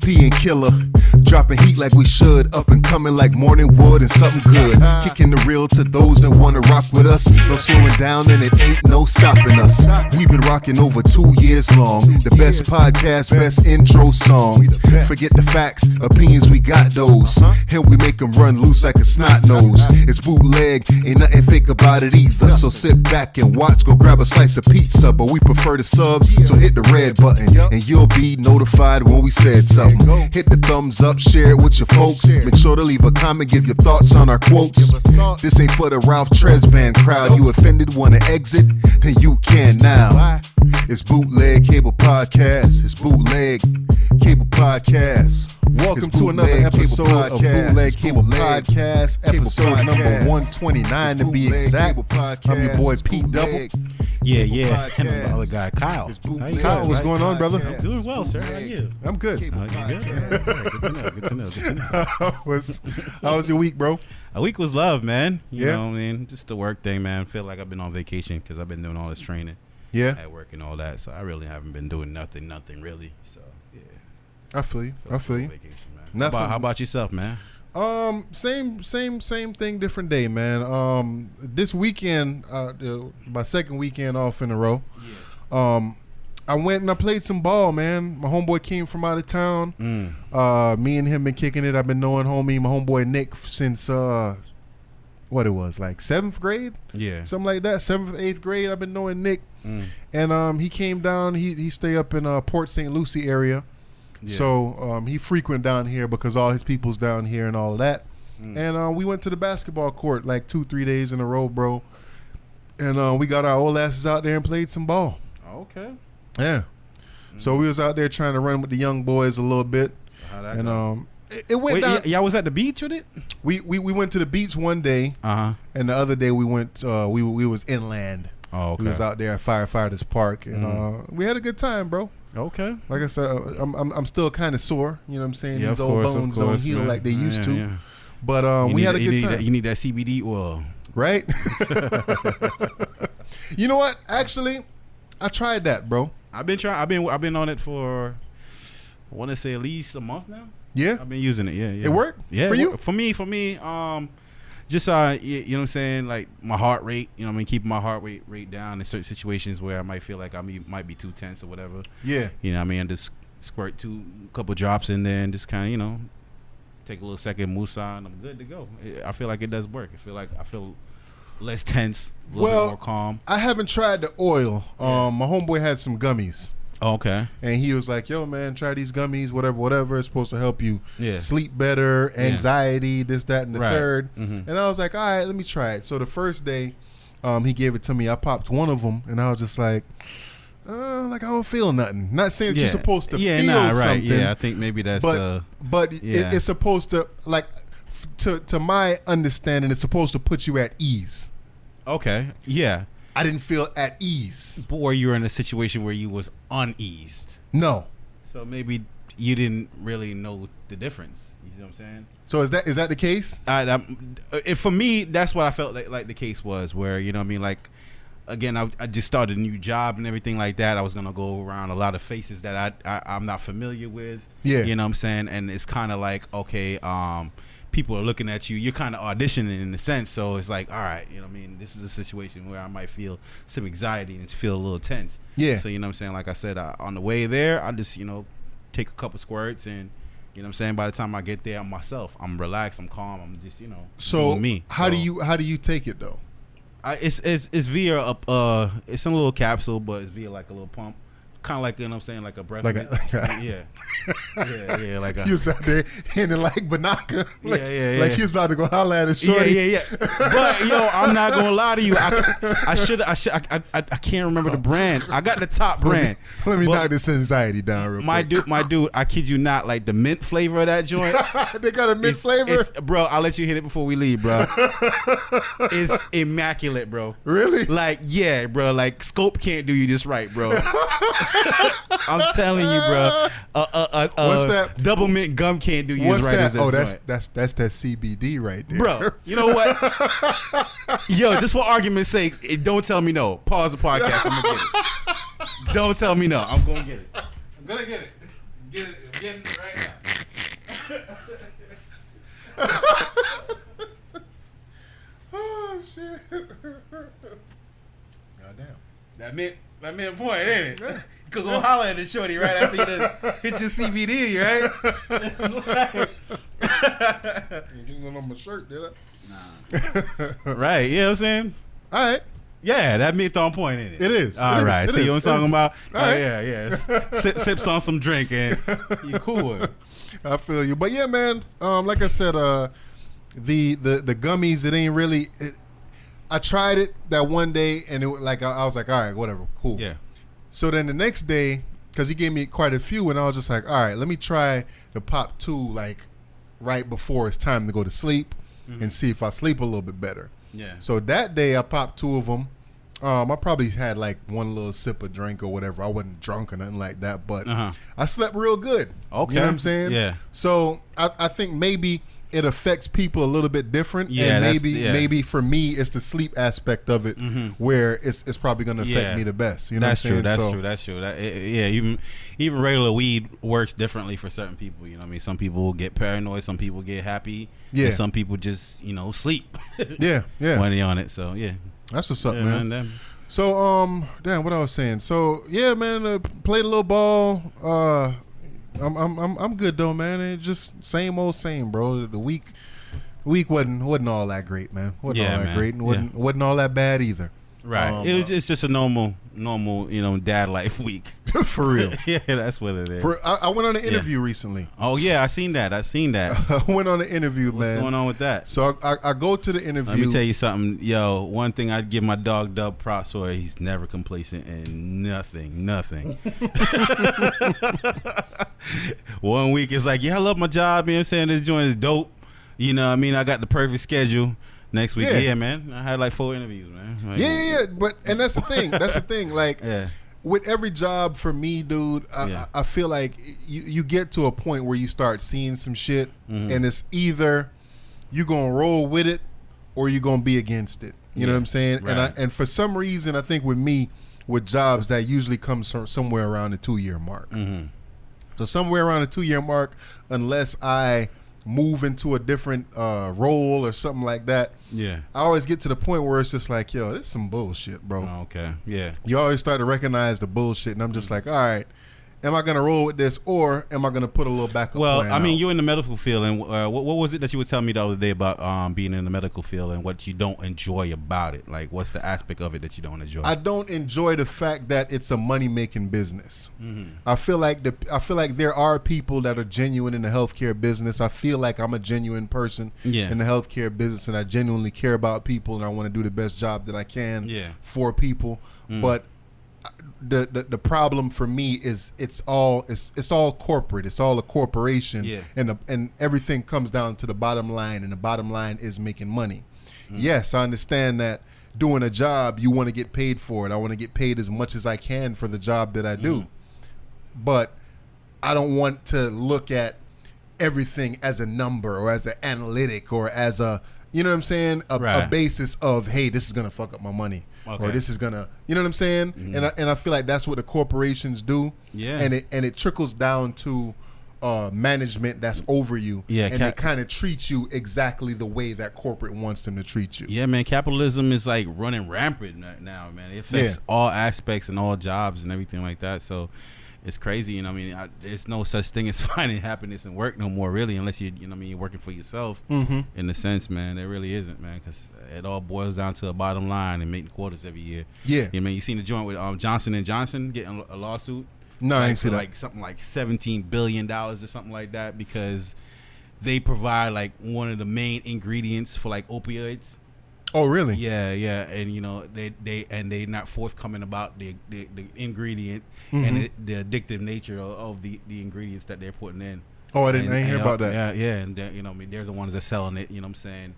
P and Killer. Dropping heat like we should, up and coming like morning wood and something good. Kicking the real to those that wanna rock with us. No slowing down and it ain't no stopping us. We've been rocking over 2 years long. The best podcast, best intro song. Forget the facts, opinions, we got those. And we make them run loose like a snot nose. It's bootleg, ain't nothing fake about it either. So sit back and watch, go grab a slice of pizza. But we prefer the subs, so hit the red button and you'll be notified when we said something. Hit the thumbs up, share it with your folks. Make sure to leave a comment, give your thoughts on our quotes. This ain't for the Ralph Trespassing crowd. You offended, wanna exit? Then you can now. It's BootlegCable Podcast. It's BootlegCable Podcast. Welcome to another episode of BootlegCable Podcast, episode number 129 to be exact. I'm your boy Pete Double. Yeah. And the other guy, Kyle. Kyle, what's going on, brother? I'm doing well, sir. How are you? I'm good. You good? Good to know. How was your week, bro? A week was love, man. You know what I mean? Just the work thing, man. I feel like I've been on vacation because I've been doing all this training. Yeah. At work and all that. So I really haven't been doing nothing really. So, yeah. I feel you. Vacation, man. How about yourself, man? Same thing, different day, man. This weekend, my second weekend off in a row. Yeah. I went and I played some ball, man. My homeboy came from out of town. Me and him been kicking it. I've been knowing my homeboy Nick since what it was, like 7th grade? Yeah. Something like that. 7th, 8th grade. I've been knowing Nick. And he came down, he stay up in Port St. Lucie area. Yeah. So he frequent down here because all his people's down here and all of that. And we went to the basketball court like 2-3 days in a row, bro. And we got our old asses out there and played some ball. Okay. Yeah. So we was out there trying to run with the young boys a little bit. How'd that go? It went down. Y'all was at the beach with it? We went to the beach one day. And the other day we went we was inland. Oh, okay. We was out there at Firefighters Park and we had a good time, bro. Okay. Like I said, I'm still kind of sore. You know what I'm saying? Yeah, these old bones don't heal like they used to. Yeah. But we had a good time. You need that CBD oil, right? You know what? Actually, I tried that, bro. I've been on it for, I want to say at least a month now. Yeah. I've been using it. Yeah. It worked? Yeah. For you? For me. Just you know what I'm saying, like my heart rate, you know what I mean, keeping my heart rate down in certain situations where I might feel like I might be too tense or whatever. Yeah. You know what I mean, and just squirt a couple drops in there and just kind of, you know, take a little second musa and I'm good to go. I feel like it does work. I feel less tense, a little bit more calm. I haven't tried the oil. My homeboy had some gummies. Oh, okay. And he was like, yo, man, try these gummies, whatever. It's supposed to help you sleep better, anxiety, this, that, and the third. And I was like, all right, let me try it. So the first day he gave it to me. I popped one of them, and I was just like I don't feel nothing. Not saying that you're supposed to feel something. Yeah, I think maybe that's... But it's supposed to, like, to my understanding, it's supposed to put you at ease. Okay, yeah. I didn't feel at ease. But were you in a situation where you was uneased? No. So maybe you didn't really know the difference. You see what I'm saying? So is that the case? For me, that's what I felt like the case was, where, you know what I mean, like, again, I just started a new job and everything like that. I was going to go around a lot of faces that I'm not familiar with. Yeah. You know what I'm saying? And it's kind of like, okay, people are looking at you. You're kind of auditioning in a sense. So it's like, all right, you know what I mean? This is a situation where I might feel some anxiety and feel a little tense. Yeah. So, you know what I'm saying? Like I said, on the way there, I just, you know, take a couple squirts and, you know what I'm saying? By the time I get there, I'm myself. I'm relaxed. I'm calm. I'm just, you know, doing me. How do you take it though? It's via it's in a little capsule, but it's via like a little pump. Kind of like, you know what I'm saying, like a breath. Like like a... You was out there handing like Banaka. Like he was about to go holler at his shorty. Yeah. But, yo, I'm not going to lie to you. I can't remember the brand. I got the top brand. Let me knock this anxiety down real quick. My dude, I kid you not, like the mint flavor of that joint. They got a mint flavor? Bro, I'll let you hit it before we leave, bro. It's immaculate, bro. Really? Like, yeah, bro. Like, Scope can't do you this right, bro. I'm telling you, bro. What's that? Double mint gum can't do you as right as this. Oh, that's that CBD right there, bro. You know what? Yo, just for argument's sake, don't tell me no. Pause the podcast. I'm gonna get it. Don't tell me no. I'm gonna get it. I'm gonna get it. Get it right now. Oh shit! Goddamn. That meant point, ain't it? You could go holler at the shorty right after you done hit your CBD, right? You didn't on my shirt, did I? Nah. Right, you know what I'm saying? All right. Yeah, that meant on point, ain't it? It is. All right. See what I'm talking about? All right. Yeah. Sips on some drink and you cool. I feel you. But yeah, man, like I said, the gummies, it ain't really I tried it that one day and it like I was like, all right, whatever, cool. Yeah. So then the next day, because he gave me quite a few, and I was just like, all right, let me try to pop 2 like right before it's time to go to sleep and see if I sleep a little bit better. Yeah. So that day I popped 2 of them. I probably had like one little sip of drink or whatever. I wasn't drunk or nothing like that, but I slept real good. Okay. You know what I'm saying? Yeah. So I think maybe it affects people a little bit different. Yeah, and maybe for me it's the sleep aspect of it where it's probably going to affect me the best. You know that's what I'm true. saying? That's true. Even regular weed works differently for certain people. You know what I mean? Some people get paranoid. Some people get happy. Yeah. And some people just, sleep. Yeah. When they on it. So, yeah. That's what's up, man. So, damn, what I was saying. So, yeah, man, played a little ball. I'm good though, man. It just same old same, bro. The week wasn't all that great, man. Wasn't all that great, and wasn't all that bad either. Right. It's just a normal, dad life week. For real. Yeah, that's what it is. I went on an interview recently. Oh yeah, I seen that. I went on an interview, man. What's going on with that? So I go to the interview. Let me tell you something, yo. One thing I'd give my dog Dub props for, he's never complacent in nothing. One week it's like, yeah, I love my job. You know what I'm saying? This joint is dope. You know what I mean? I got the perfect schedule. Next week, yeah, man. I had like 4 interviews, man. Like, and that's the thing. Like, with every job for me, dude, I feel like you get to a point where you start seeing some shit, and it's either you gonna roll with it or you gonna be against it. You know what I'm saying? Right. And for some reason, I think with me, with jobs, that usually comes somewhere around the 2-year mark. So somewhere around the 2-year mark, unless I move into a different role or something like that. Yeah. I always get to the point where it's just like, yo, this is some bullshit, bro. Oh, okay. Yeah. You always start to recognize the bullshit, and I'm just like, all right, am I going to roll with this, or am I going to put a little backup plan Well, I mean, out? you're in the medical field, and what was it that you were telling me the other day about being in the medical field and what you don't enjoy about it? Like, what's the aspect of it that you don't enjoy? I don't enjoy the fact that it's a money-making business. I feel like there are people that are genuine in the healthcare business. I feel like I'm a genuine person in the healthcare business, and I genuinely care about people, and I want to do the best job that I can for people. But the problem for me is it's all corporate. It's all a corporation, and everything comes down to the bottom line, and the bottom line is making money. Yes, I understand that doing a job, you want to get paid for it. I want to get paid as much as I can for the job that I do, but I don't want to look at everything as a number or as an analytic or as a, you know what I'm saying, a basis of, hey, this is gonna fuck up my money. Or this is gonna, you know what I'm saying, and I feel like that's what the corporations do, and it trickles down to management that's over you, and they kind of treat you exactly the way that corporate wants them to treat you. Yeah, man, capitalism is like running rampant now, man. It affects all aspects and all jobs and everything like that. So it's crazy, you know what I mean? There's no such thing as finding happiness in work no more, really, unless you know what I mean, you're working for yourself. In a sense, man, there really isn't, man, because it all boils down to a bottom line and making quarters every year. Yeah. You know what I mean? You seen the joint with Johnson & Johnson getting a lawsuit? No, I ain't see that. Like something like $17 billion or something like that, because they provide like one of the main ingredients for like opioids. Oh, really? Yeah, and you know they not forthcoming about the ingredient and the addictive nature of the ingredients that they're putting in. Oh, I didn't hear about that. Yeah, and you know, I mean, they're the ones that selling it. You know what I'm saying?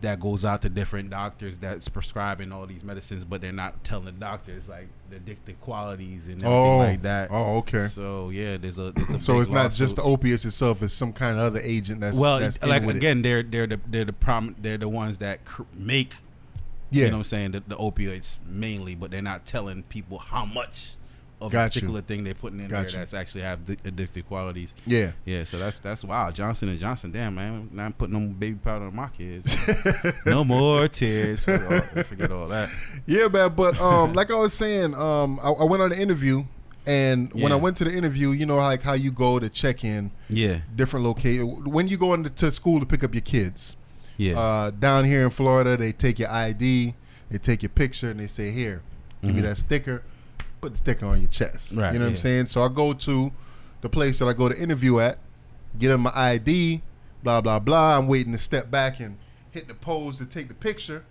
That goes out to different doctors that's prescribing all these medicines, but they're not telling the doctors like the addictive qualities and everything like that. Oh, okay. So yeah, there's a so it's not just the opiates itself; it's some kind of other agent that's like again, they're the ones that make. You know what I'm saying, the opioids mainly, but they're not telling people how much of Got a particular thing they're putting in there Got you. that's actually have addictive qualities. Yeah. Yeah, so that's wow. Johnson & Johnson, damn man, not putting no baby powder on my kids. No more tears. Forget all that. Yeah, man. But like I was saying, I went on an interview, and when I went to the interview, you know, like how you go to check in, different location. When you go into school to pick up your kids, down here in Florida, they take your ID, they take your picture, and they say, "Here, give me that sticker. Put the sticker on your chest." Right, you know what I'm saying? So I go to the place that I go to interview at, get them my ID, blah blah blah. I'm waiting to step back and hit the pose to take the picture.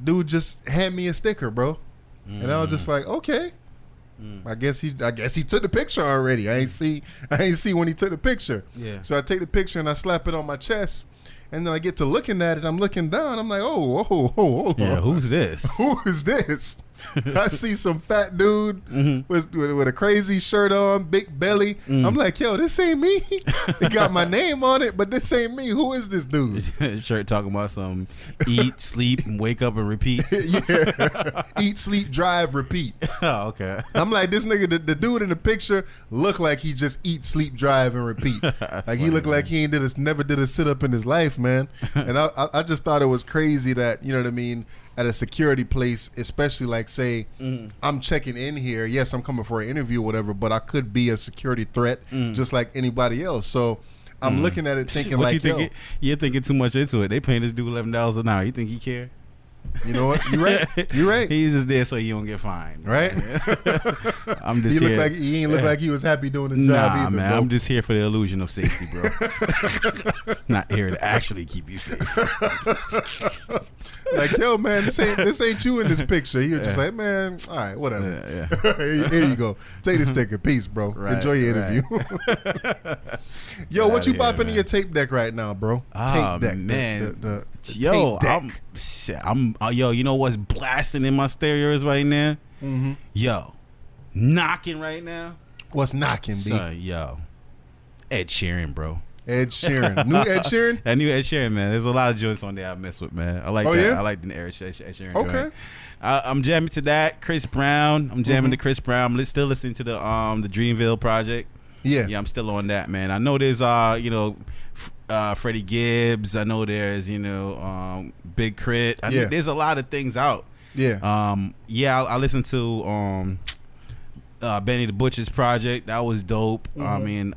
Dude just hand me a sticker, bro, and I was just like, okay. I guess he took the picture already. I ain't see when he took the picture. Yeah. So I take the picture and I slap it on my chest, and then I get to looking at it. I'm looking down. I'm like, oh. Yeah, who's this? Who is this? I see some fat dude with a crazy shirt on, big belly. I'm like, yo, this ain't me. It got my name on it, but this ain't me. Who is this dude? Shirt talking about some eat, sleep, and wake up and repeat. Yeah. Eat, sleep, drive, repeat. Oh, okay. I'm like, this nigga, the dude in the picture looked like he just eat, sleep, drive, and repeat. Like he looked like he never did a sit up in his life, man. And I just thought it was crazy that, you know what I mean, at a security place, especially like say I'm checking in here. Yes, I'm coming for an interview or whatever, but I could be a security threat just like anybody else. So I'm looking at it thinking what like, you thinking? You're thinking too much into it. They paying this dude $11 an hour. You think he care? You know what? You're right. You're right. He's just there so you don't get fined. Right? I'm just here. He ain't look like he was happy doing his job either, man. bro. I'm just here for the illusion of safety, bro. Not here to actually keep you safe. Like, yo, man, this ain't you in this picture. He was just like, man, all right, whatever. Here you go. Take the sticker. Peace, bro. Right, enjoy your interview. Yo, what you bopping in your tape deck right now, bro? Tape deck, man. The Yo, tape deck. Yo, you know what's blasting in my stereos right now? Yo, knocking right now. What's knocking, B? Yo, Ed Sheeran, bro. Ed Sheeran. New Ed Sheeran? That new Ed Sheeran, man. There's a lot of joints on there I mess with, man. I like that. Yeah? I like the Ed Sheeran Okay. joint. I'm jamming to that. Chris Brown. I'm jamming to Chris Brown. I'm still listening to the Dreamville project. Yeah. I'm still on that, man. I know there's Freddie Gibbs. I know there's Big Crit. There's a lot of things out. Yeah. I listened to Benny the Butcher's project. That was dope. I mean,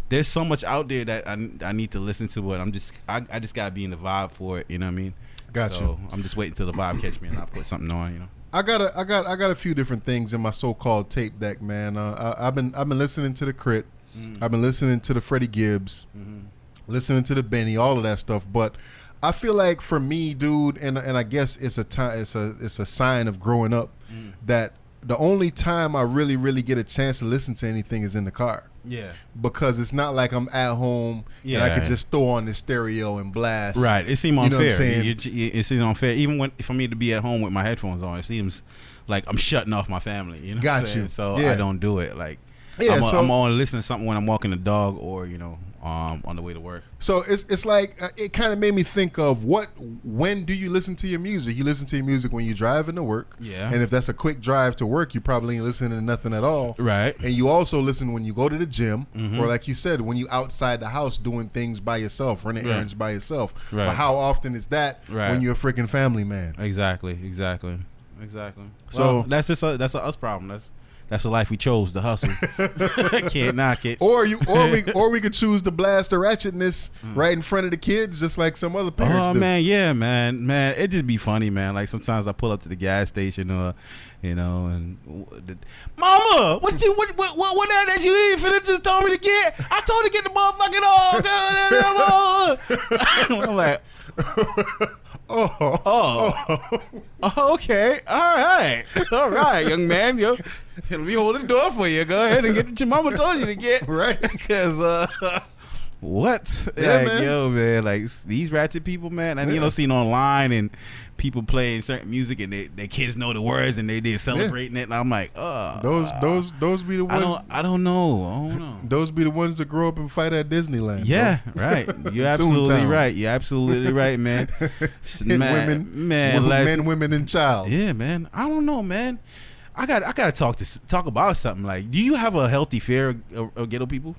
there's so much out there that I need to listen to, but I just gotta be in the vibe for it. You know what I mean? Gotcha. So I'm just waiting till the vibe catch me and I put something on. You know. I got a few different things in my so-called tape deck, man. I've been listening to the Crit. I've been listening to the Freddie Gibbs, listening to the Benny, all of that stuff. But I feel like for me, dude, and I guess it's a sign of growing up that the only time I really get a chance to listen to anything is in the car. Yeah. Because it's not like I'm at home and I could just throw on the stereo and blast. Right. It seems unfair. You know what I'm saying? It seems unfair. Even for me to be at home with my headphones on, it seems like I'm shutting off my family. You know what I'm saying? So I don't do it. Like, I'm only listening to something when I'm walking the dog or, on the way to work. So it's like it kind of made me think of when do you listen to your music? You listen to your music when you're driving to work. Yeah. And if that's a quick drive to work, you probably ain't listening to nothing at all. Right. And you also listen when you go to the gym or like you said, when you outside the house doing things by yourself, running errands by yourself. Right. But how often is that when you're a freaking family man? Exactly. So well, that's a us problem. That's the life we chose, the hustle. Can't knock it. Or we could choose to blast the ratchetness right in front of the kids, just like some other parents do. Man, yeah, man, it just be funny, man. Like sometimes I pull up to the gas station, and Mama, what that you eat? Finna just told me to get. I told her to get the motherfucking I'm like, okay, all right, young man, yo. Let me hold the door for you. Go ahead and get what your mama told you to get. Right. Because, what? Yeah, like, man. yo, man, like these ratchet people, man. And, seen online and people playing certain music and their kids know the words and they celebrating it. And I'm like, those be the ones. I don't know. Those be the ones that grow up and fight at Disneyland. Yeah, right. You're absolutely right. You're absolutely right, man. Men, women, and child. Yeah, man. I don't know, man. I gotta talk about something. Like, do you have a healthy fear of ghetto people,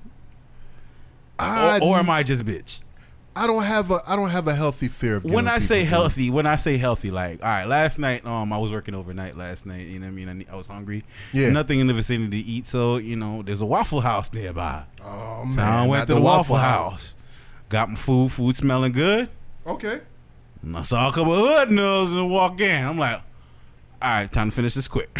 or am I just bitch? I don't have a healthy fear of ghetto When I people, say dude. healthy, like, all right, last night, I was working overnight last night. You know what I mean? I was hungry. Yeah. Nothing in the vicinity to eat, so there's a Waffle House nearby. Oh So man, I went not to the Waffle House. Got my food smelling good. Okay. And I saw a couple of hood niggas and walk in. I'm like, all right, time to finish this quick.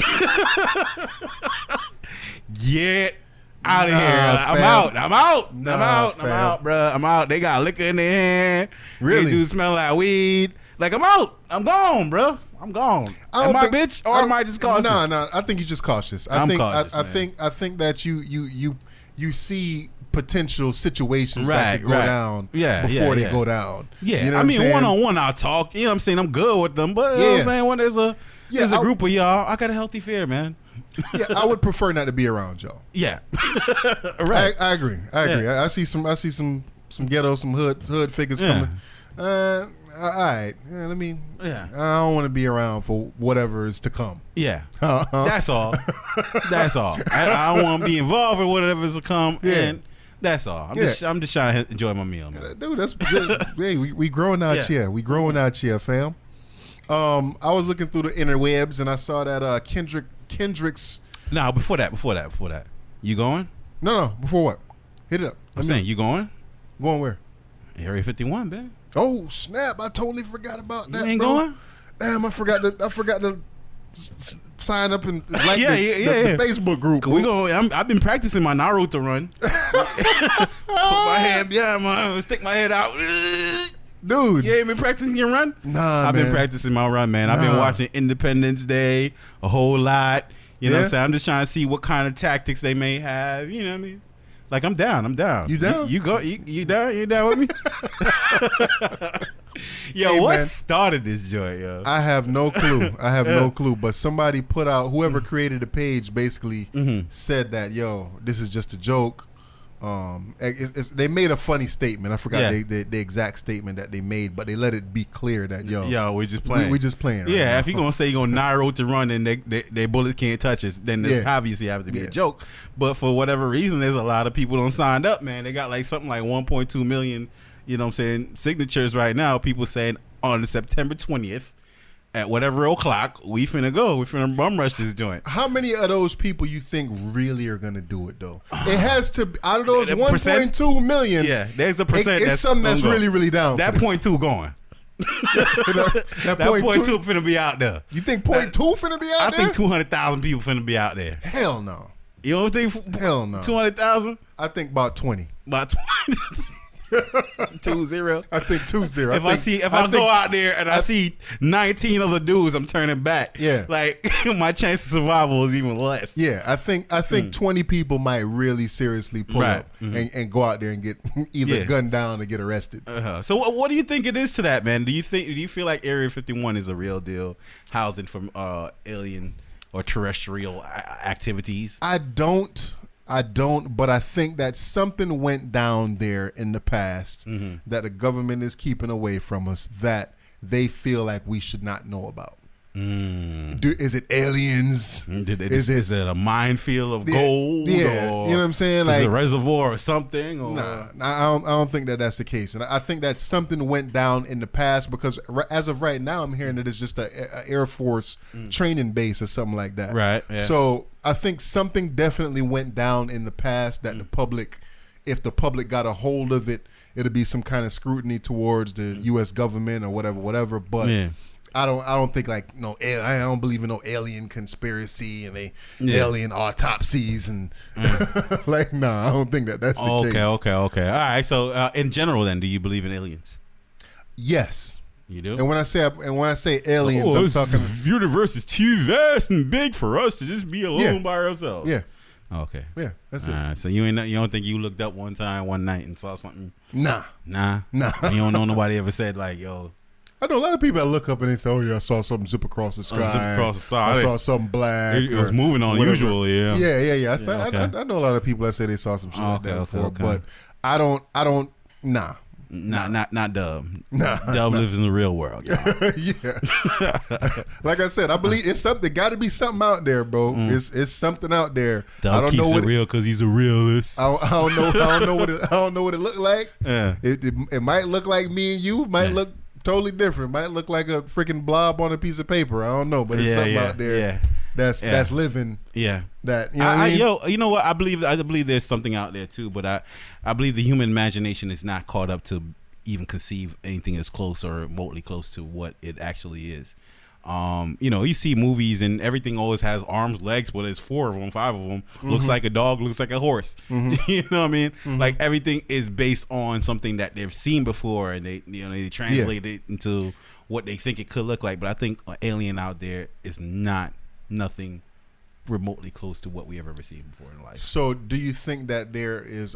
Get out of here. I'm out, bro. I'm out. They got liquor in their hand. Really? They do smell like weed. Like, I'm out. I'm gone, bro. I'm gone. Am I bitch or am I just cautious? No. I think you're just cautious. I'm cautious, I think that you see potential situations that could go down before they go down. Yeah, you know I mean, what I'm saying? one-on-one I'll talk. You know what I'm saying? I'm good with them. But you know what I'm saying? When there's a group of y'all, I got a healthy fear, man. Yeah, I would prefer not to be around y'all. Yeah. Right. I agree. Yeah. I see some ghetto, some hood figures coming. All right. Yeah, I don't want to be around for whatever is to come. Yeah. That's all. That's all. I don't want to be involved in whatever's to come. Yeah. And that's all. I'm just trying to enjoy my meal, man. Dude, that's good. Hey, we growing out here. We growing out here, fam. I was looking through the interwebs and I saw that Kendrick's. No, before that. You going? No. Before what? Hit it up. I'm saying, you going? Going where? Area 51, man. Oh snap! I totally forgot about that. You ain't bro. going? Damn, I forgot to sign up and like Yeah. the Facebook group. We go. I've been practicing my Naruto run. Put my head behind stick my head out. Dude, You ain't been practicing your run? Nah, I've man. been practicing my run, man. I've been watching Independence Day a whole lot. You know what I'm saying? I'm just trying to see what kind of tactics they may have. You know what I mean? Like, I'm down. You down? You go. You down? You down with me? Yo, Hey, what man. started this joint, yo? I have no clue. No clue. But somebody put out, whoever created the page basically said that, yo, this is just a joke. They made a funny statement. I forgot the exact statement that they made, but they let it be clear that, yo, we just playing. We just playing. Yeah, right now. if you're going to say you're going to Naruto run and they bullets can't touch us, then this obviously have to be a joke. But for whatever reason, there's a lot of people don't signed up, man. They got like something like 1.2 million, you know what I'm saying, signatures right now. People saying on September 20th at whatever o'clock, we finna go. We finna bum rush this joint. How many of those people you think really are gonna do it though? It has to be, out of those 1.2 million. Yeah, there's a percent. It's something that's really, really down. That for this. 0.2 going. that That 0.2 finna be out there. You think 0.2 finna be out I there? think 200,000 people finna be out there. Hell no. You don't think? Hell no. 200,000? I think about 20. About 20. 2-0. I think 2-0. If I go out there and I see 19 other dudes, I'm turning back. Yeah. Like, my chance of survival is even less. Yeah, I think 20 people might really seriously pull up and go out there and get either gunned down or get arrested. So what do you think it is to that, man? Do you feel like Area 51 is a real deal housing from alien or terrestrial activities? I don't, but I think that something went down there in the past that the government is keeping away from us that they feel like we should not know about. Is it aliens? Is it a minefield of gold? Yeah, or you know what I'm saying? Is it Like a reservoir or something? Or? Nah, I don't think that that's the case, and I think that something went down in the past because as of right now, I'm hearing that it's just a Air Force training base or something like that. Right. Yeah. So I think something definitely went down in the past that the public, if the public got a hold of it, it'll be some kind of scrutiny towards the U.S. government or whatever. But I don't think like I don't believe in no alien conspiracy and alien autopsies and like I don't think that that's the case. Okay. All right. So in general, then, do you believe in aliens? Yes. You do. And when I say aliens, I'm talking. This universe is too vast and big for us to just be alone by ourselves. Yeah. Okay. Yeah. That's it. So you don't think you looked up one night and saw something? Nah. You don't know nobody ever said like, yo. I know a lot of people that look up and they say, "Oh yeah, I saw something zip across the sky. I saw something black. It was moving on usually. Yeah. I know a lot of people that say they saw some shit like that before, but I don't. Nah. Not Dub. Dub lives in the real world, y'all. Yeah. Like I said, I believe it's something. Got to be something out there, bro. It's something out there. Dub I don't keeps know what it real because he's a realist. I don't know. I don't know what I don't know what it looked like. Yeah. It might look like me and you. Might look totally different. Might look like a freaking blob on a piece of paper. I don't know, but it's something out there. Yeah. That's living. Yeah. That you know what I mean? You know what? I believe there's something out there too, but I believe the human imagination is not caught up to even conceive anything as close or remotely close to what it actually is. You see movies and everything always has arms, legs, but it's 4 of them, 5 of them. Looks like a dog, looks like a horse. You know what I mean? Like everything is based on something that they've seen before, and they translate it into what they think it could look like. But I think an alien out there is nothing remotely close to what we have ever seen before in life. So do you think that there is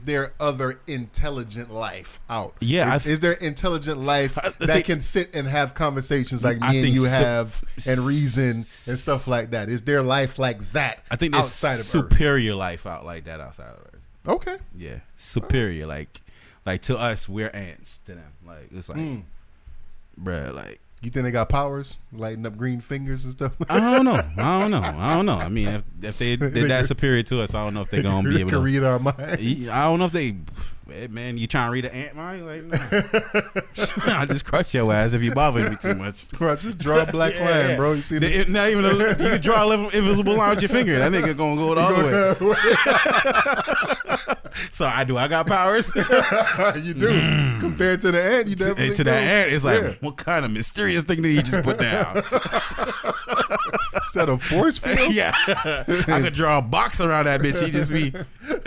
there other intelligent life out? Yeah. Is there intelligent life that can sit and have conversations like me and you have and reason and stuff like that? Is there life like that? I think there's outside of superior life out like that outside of Earth. Okay. Yeah. Superior. Like to us, we're ants to them. Like it's like bruh, like you think they got powers, lighting up green fingers and stuff? I don't know. I mean, if they're that superior to us, I don't know if they're gonna be able to read our minds. I don't know if they. Man, you trying to read an ant mind? Like, no. I just crush your ass if you bother me too much. Bro, just draw a black line, bro. You see that? Not even you can draw a invisible line with your finger. That nigga gonna go all the way. So I got powers. You do. Compared to the ant, you definitely to that ant, it's like, what kind of mysterious thing did he just put down? Is that a force field? Yeah. I could draw a box around that bitch. He just be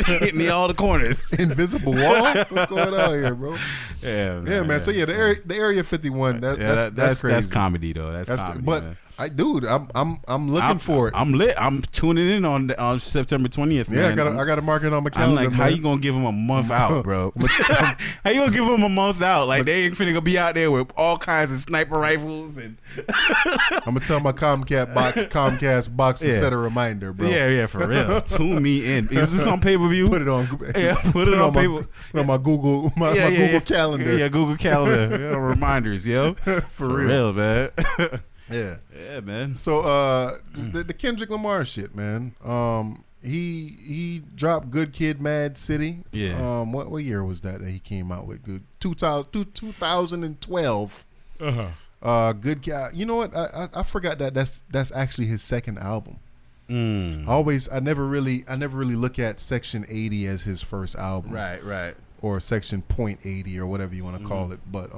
hitting me all the corners. Invisible wall? What's going on here, bro? Yeah, man. Yeah, man. So yeah, the Area 51. That's crazy. That's comedy though. That's comedy. But man. I'm looking for it. I'm lit. I'm tuning in on September 20th. Man. Yeah, I got to mark it on my calendar. I'm like, how you gonna give him a month out, bro? How you gonna give him a month out? Like they ain't finna gonna be out there with all kinds of sniper rifles and. I'm gonna tell my Comcast box to set a reminder, bro. Yeah, for real. Tune me in. Is this on pay per view? Put it on. Yeah, put it on paper. Put on my Google Google Calendar. Yeah, Google Calendar. Yeah, reminders, yo. For real, man. Yeah, man. So the Kendrick Lamar shit, man. He dropped Good Kid, Mad City. Yeah. What year was that he came out with? 2012. Good Kid. You know what? I forgot that's actually his second album. I never really look at Section 80 as his first album. Right. Or Section .80 or whatever you want to call it. But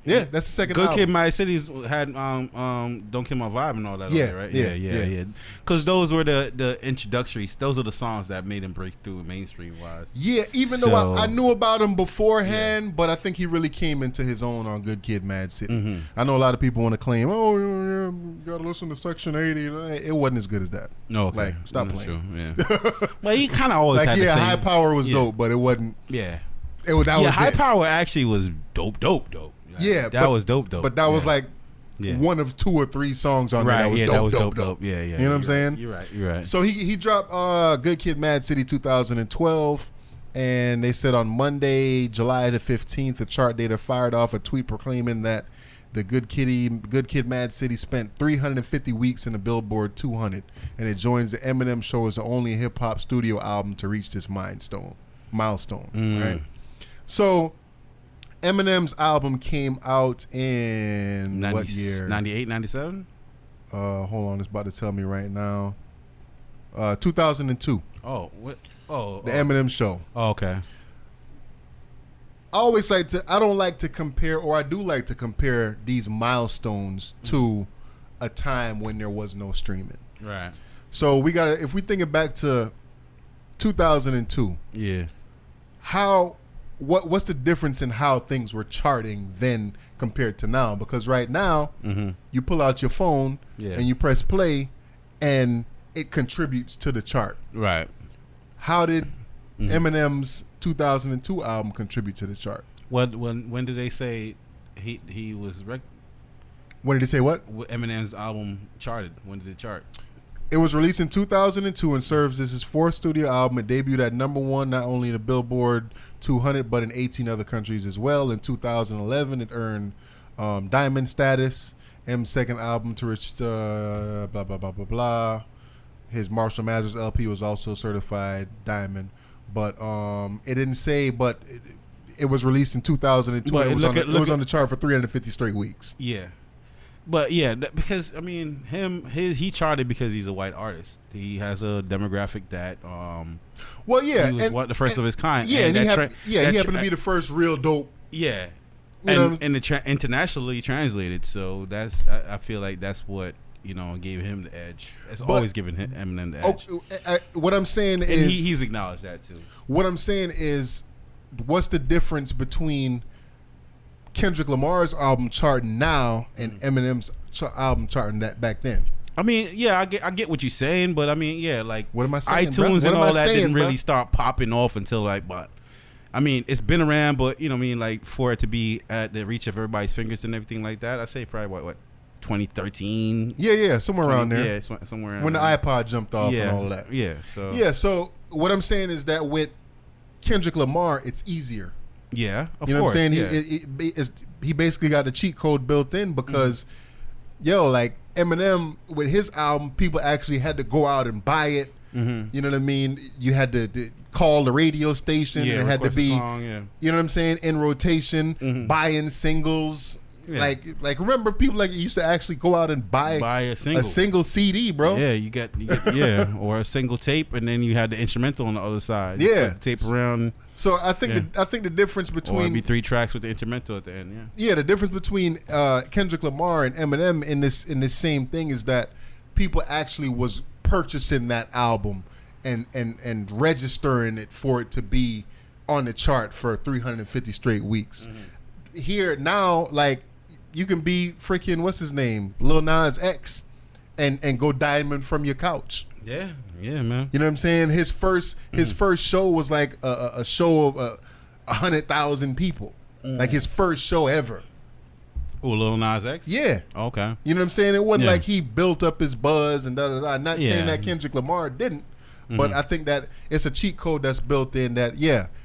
yeah, that's the second Good album. Kid, Mad City's had Don't Kill My Vibe and all that. Yeah, on there, right? Yeah. Because those were the introductories. Those are the songs that made him break through mainstream wise. Yeah, even though I knew about him beforehand, but I think he really came into his own on Good Kid, Mad City. I know a lot of people want to claim, yeah, gotta listen to Section 80. It wasn't as good as that. No, okay. Like, stop playing. True. Yeah. Well, he kind of always like, had the same. High Power was dope, but it wasn't. Yeah. High Power actually was dope. Yeah, that was dope. But that was like one of 2 or 3 songs on there that was dope. Yeah. You know what I'm saying? You're right. So he dropped Good Kid, Mad City 2012, and they said on Monday, July the 15th, the chart data fired off a tweet proclaiming that the Good Kid, Mad City spent 350 weeks in the Billboard 200, and it joins the Eminem Show as the only hip hop studio album to reach this milestone. Right? So, Eminem's album came out in what year? 98, 97? Hold on, it's about to tell me right now. 2002. Oh, what? Oh, the Eminem Show. Oh, okay. I don't like to compare, or I do like to compare these milestones to a time when there was no streaming. Right. So if we think it back to 2002. Yeah. What's the difference in how things were charting then compared to now? Because right now, you pull out your phone and you press play, and it contributes to the chart. Right. How did Eminem's 2002 album contribute to the chart? When did they say he was? When did they say what? Eminem's album charted. When did it chart? It was released in 2002 and serves as his fourth studio album. It debuted at number one not only in the Billboard 200 but in 18 other countries as well. In 2011, it earned diamond status. M's second album to reach blah blah blah blah blah. His Marshall Mathers LP was also certified diamond, but it didn't say. But it was released in 2002. But It was on the chart for 350 straight weeks. Yeah. But yeah, because I mean, he charted because he's a white artist. He has a demographic that Well, yeah, he was the first of his kind. Yeah, and he happened to be the first real dope. Yeah, You and internationally translated. So I feel like that's what gave him the edge. It's always given Eminem the edge. What I'm saying and is he's acknowledged that too. What I'm saying is, what's the difference between Kendrick Lamar's album charting now and Eminem's album charting that back then? I mean, yeah, I get what you're saying, but I mean, yeah, like what am I saying, iTunes and all that didn't really start popping off until like, but I mean, it's been around, but you know what I mean, like for it to be at the reach of everybody's fingers and everything like that, I say probably what 2013. Yeah, somewhere around there. Yeah, somewhere around when there. the iPod jumped off and all that. Yeah, so what I'm saying is that with Kendrick Lamar, it's easier. Yeah, of you know course. what I'm saying? He basically got the cheat code built in because, like Eminem with his album, people actually had to go out and buy it. Mm-hmm. You know what I mean? You had to call the radio station. Yeah, it had to be, song, you know what I'm saying, in rotation, buying singles. Yeah. Like remember people like used to actually go out and buy a single CD, bro. Yeah, you get or a single tape, and then you had the instrumental on the other side. Yeah, the tape around. So I think the difference between it'd be 3 tracks with the instrumental at the end. Yeah, the difference between Kendrick Lamar and Eminem in this same thing is that people actually was purchasing that album and registering it for it to be on the chart for 350 straight weeks. Mm-hmm. Here now, like you can be freaking what's his name, Lil Nas X, and go diamond from your couch. Yeah, man. You know what I'm saying? His first show was like a show of 100,000 people, like his first show ever. Oh, Lil Nas X? Yeah. Okay. You know what I'm saying? It wasn't like he built up his buzz and da-da-da. Not saying that Kendrick Lamar didn't, but I think that it's a cheat code that's built in that,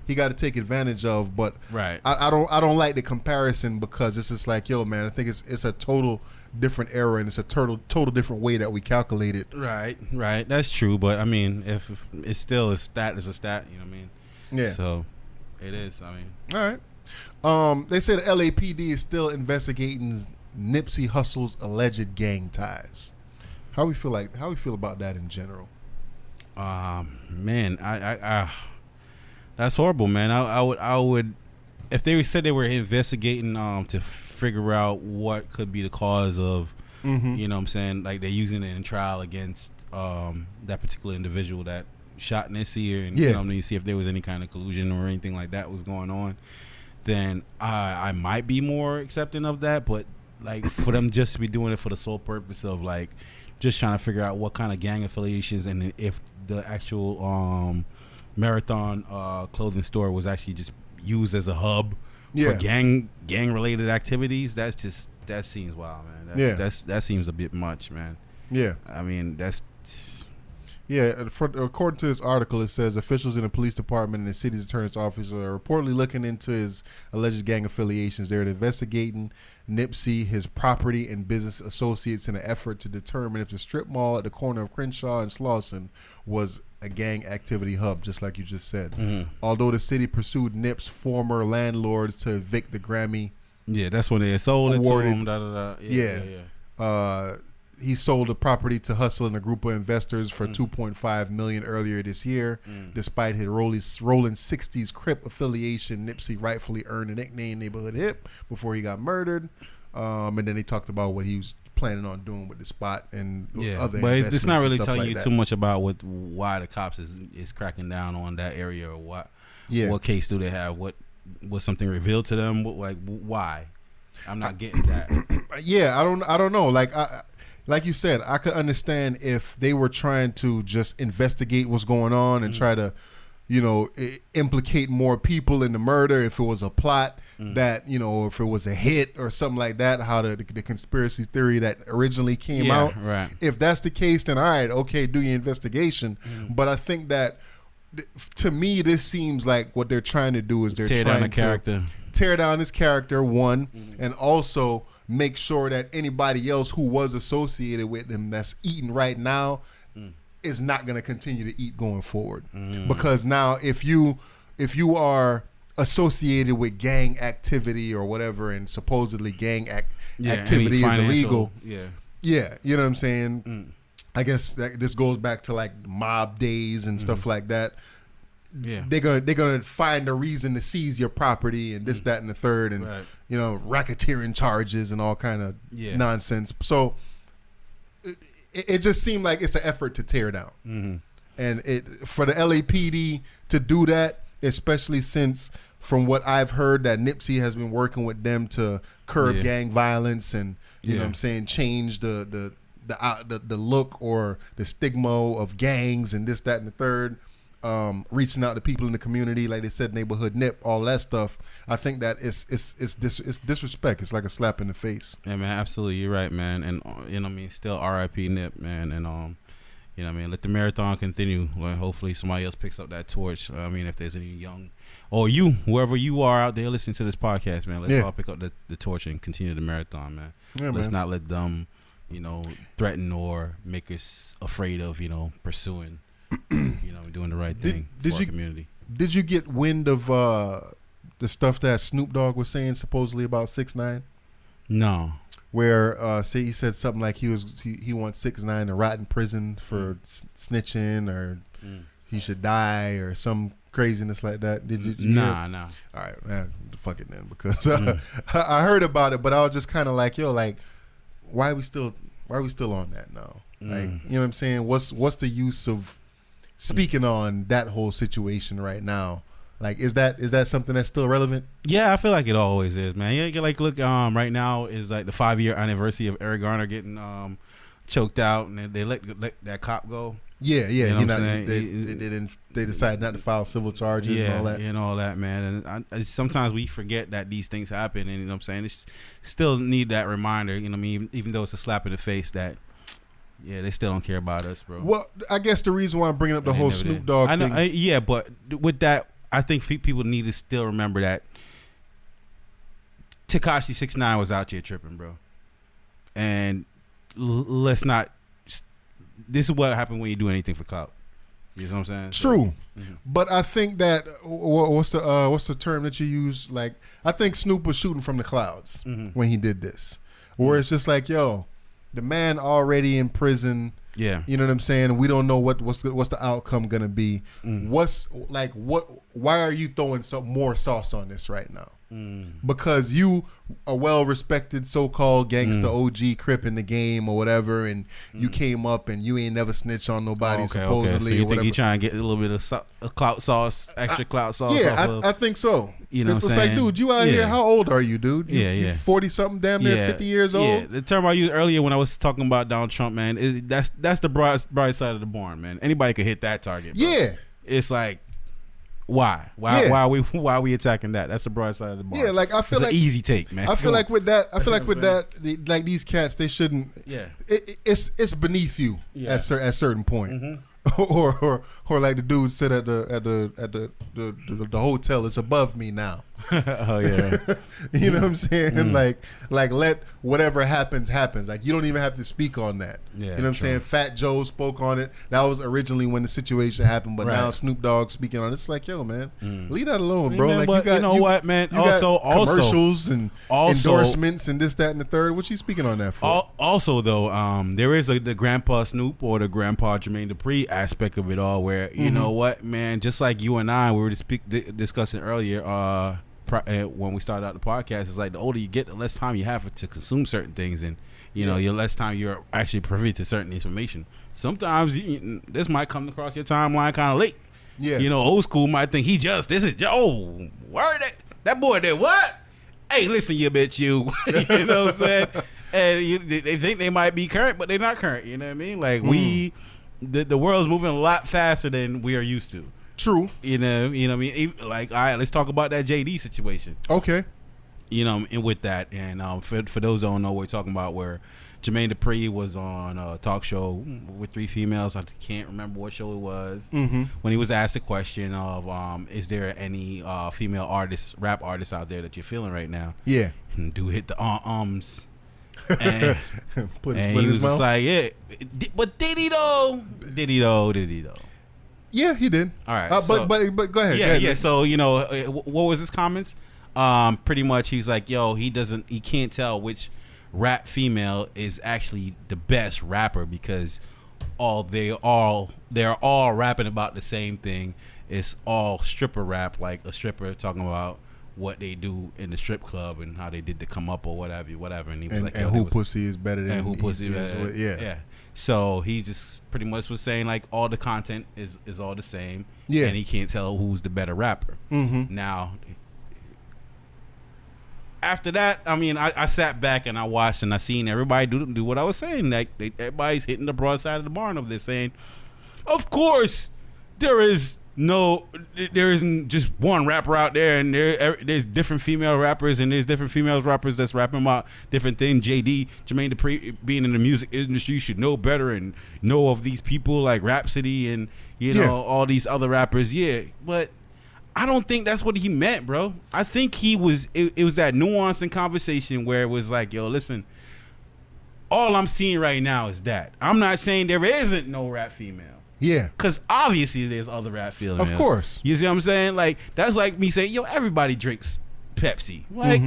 he got to take advantage of. But right. I don't like the comparison because it's just like, yo, man, I think it's a total different era and it's a total different way that we calculate it. Right. That's true. But, I mean, if it's still a stat is a stat, you know what I mean? Yeah. So, it is, I mean. All right. They said the LAPD is still investigating Nipsey Hussle's alleged gang ties. How we feel about that in general? Man, I that's horrible, man. I would if they said they were investigating to figure out what could be the cause of you know what I'm saying, like they're using it in trial against that particular individual that shot Nipsey and you know what I mean, see if there was any kind of collusion or anything like that was going on, then I might be more accepting of that. But like for them just to be doing it for the sole purpose of like just trying to figure out what kind of gang affiliations and if the actual Marathon clothing store was actually just used as a hub for gang related activities, that seems wild, man. That seems a bit much, man. Yeah, I mean that's. Yeah, according to this article, it says officials in the police department and the city's attorney's office are reportedly looking into his alleged gang affiliations. They're investigating Nipsey, his property, and business associates in an effort to determine if the strip mall at the corner of Crenshaw and Slauson was a gang activity hub, just like you just said. Mm-hmm. Although the city pursued Nip's former landlords to evict the Grammy. Yeah, that's when they sold it to him. Yeah. He sold the property to Hustle and a group of investors for $2.5 million earlier this year. Despite his rolling 60s Crip affiliation, Nipsey rightfully earned a nickname Neighborhood Hip before he got murdered. And then they talked about what he was planning on doing with the spot and other but investments. It's not really and telling like you that. too much about why the cops is cracking down on that area or what case do they have? What was something revealed to them? Why? I'm not getting that. I don't know. Like you said, I could understand if they were trying to just investigate what's going on and try to, implicate more people in the murder, if it was a plot that, if it was a hit or something like that, how the conspiracy theory that originally came out. Right. If that's the case, then all right, okay, do your investigation. But I think that, to me, this seems like what they're trying to do is they're tear trying down the character. tear down his character, one, and also make sure that anybody else who was associated with him that's eating right now is not going to continue to eat going forward. Because now if you are associated with gang activity or whatever, and supposedly gang activity is illegal, you know what I'm saying? I guess that this goes back to like mob days and stuff like that. They're gonna find a reason to seize your property and this, that, and the third, and racketeering charges and all kind of nonsense. So it just seemed like it's an effort to tear down, and for the LAPD to do that, especially since, from what I've heard, that Nipsey has been working with them to curb gang violence and you know what I'm saying, change the look or the stigma of gangs and this, that, and the third. Reaching out to people in the community, like they said, neighborhood Nip, all that stuff. I think that it's disrespect. It's like a slap in the face. Yeah, man, absolutely, you're right, man. And still R.I.P. Nip, man. And let the marathon continue. Well, hopefully somebody else picks up that torch. If there's any young, or you, whoever you are out there listening to this podcast, man, let's all pick up the torch and continue the marathon, man. Let's not let them, threaten or make us afraid of, pursuing, doing the right thing for our community. Did you get wind of the stuff that Snoop Dogg was saying supposedly about 6ix9ine? No. Where he said something like he wants 6ix9ine to rot in prison for snitching, or he should die, or some craziness like that. Did you Nah. All right, fuck it then, because I heard about it, but I was just kind of like, why are we still on that now? Like, you know what I'm saying? What's the use of speaking on that whole situation right now? Like, is that something that's still relevant? Yeah, I feel like it always is, man. Yeah, like, look, right now is like the 5-year anniversary of Eric Garner getting choked out, and they let that cop go. Yeah, you know what I'm saying? They decided not to file civil charges and all that. And all that, man. And sometimes we forget that these things happen, and you know what I'm saying? It's still need that reminder, even though it's a slap in the face that, they still don't care about us, bro. Well, I guess the reason why I'm bringing up the whole Snoop Dogg thing. But with that, I think people need to still remember that Tekashi 6ix9ine was out here tripping, bro. And let's not. This is what happens when you do anything for clout. You know what I'm saying? True, but I think that what's the term that you use? Like, I think Snoop was shooting from the clouds when he did this, where it's just like, the man already in prison. Yeah, you know what I'm saying. We don't know what's the outcome gonna be. Why are you throwing some more sauce on this right now? Because you a well-respected so-called gangster OG Crip in the game or whatever, and you came up and you ain't never snitched on nobody supposedly. So you or think you trying to get a little bit of clout sauce, extra clout sauce? Yeah, I think so. You know what I'm saying? It's like, dude, you out here, how old are you, dude? You 40-something, damn near 50 years old? Yeah, the term I used earlier when I was talking about Donald Trump, man, that's the bright side of the barn, man. Anybody could hit that target, bro. Yeah. It's like, why are we attacking that? That's the broad side of the bar. Yeah, like I feel it's like an easy take, man. I feel like with that, like these cats, they shouldn't. Yeah, it's beneath you at certain point, or like the dude said at the hotel, it's above me now. Oh yeah, you know what I'm saying? Like let whatever happens. Like you don't even have to speak on that. Yeah, you know what I'm saying? Fat Joe spoke on it. That was originally when the situation happened, but now Snoop Dogg speaking on it. It's like, yo, man, leave that alone, bro. Man, like you got, what, man? Also commercials and endorsements and this, that, and the third. What you speaking on that for? Also, though, there is the Grandpa Snoop or the Grandpa Jermaine Dupri aspect of it all, where you know what, man, just like you and I, we were discussing earlier. When we started out the podcast, it's like the older you get, the less time you have to consume certain things, and you know, the less time you're actually privy to certain information. Sometimes this might come across your timeline kind of late. Yeah, you know, old school might think word that boy did what? Hey, listen, you bitch, you. You know what I'm saying? And they think they might be current, but they're not current. You know what I mean? Like the world's moving a lot faster than we are used to. True. You know what I mean? Like, all right, let's talk about that JD situation. Okay. You know, and with that, and for those who don't know what we're talking about, where Jermaine Dupri was on a talk show with 3 females. I can't remember what show it was. Mm-hmm. When he was asked the question of, is there any female artists, rap artists out there that you're feeling right now? Yeah. And dude hit the ums. And, put and he was just like, yeah, but did he though? Yeah, he did. All right. But go ahead. Yeah, go ahead. yeah. So, you know, what was his comments? Pretty much he's like, yo, he can't tell which rap female is actually the best rapper because they're all rapping about the same thing. It's all stripper rap, like a stripper talking about what they do in the strip club and how they did the come up or whatever. And he was like, and who pussy is better than who pussy better. Yeah. So he just pretty much was saying like all the content is all the same. Yeah. And he can't tell who's the better rapper. Mm-hmm. Now, after that, I mean, I sat back and I watched and I seen everybody do what I was saying. Like everybody's hitting the broad side of the barn of this, saying, "Of course, there isn't just one rapper out there, and there's different female rappers, and there's different female rappers that's rapping about different things. JD, Jermaine Dupri, being in the music industry, you should know better and know of these people like Rhapsody and all these other rappers. Yeah, but." I don't think that's what he meant, bro. I think it was that nuance in conversation where it was like, yo, listen, all I'm seeing right now is that. I'm not saying there isn't no rap female. Yeah. Because obviously there's other rap females. Of course. You see what I'm saying? Like, that's like me saying, yo, everybody drinks Pepsi. Like,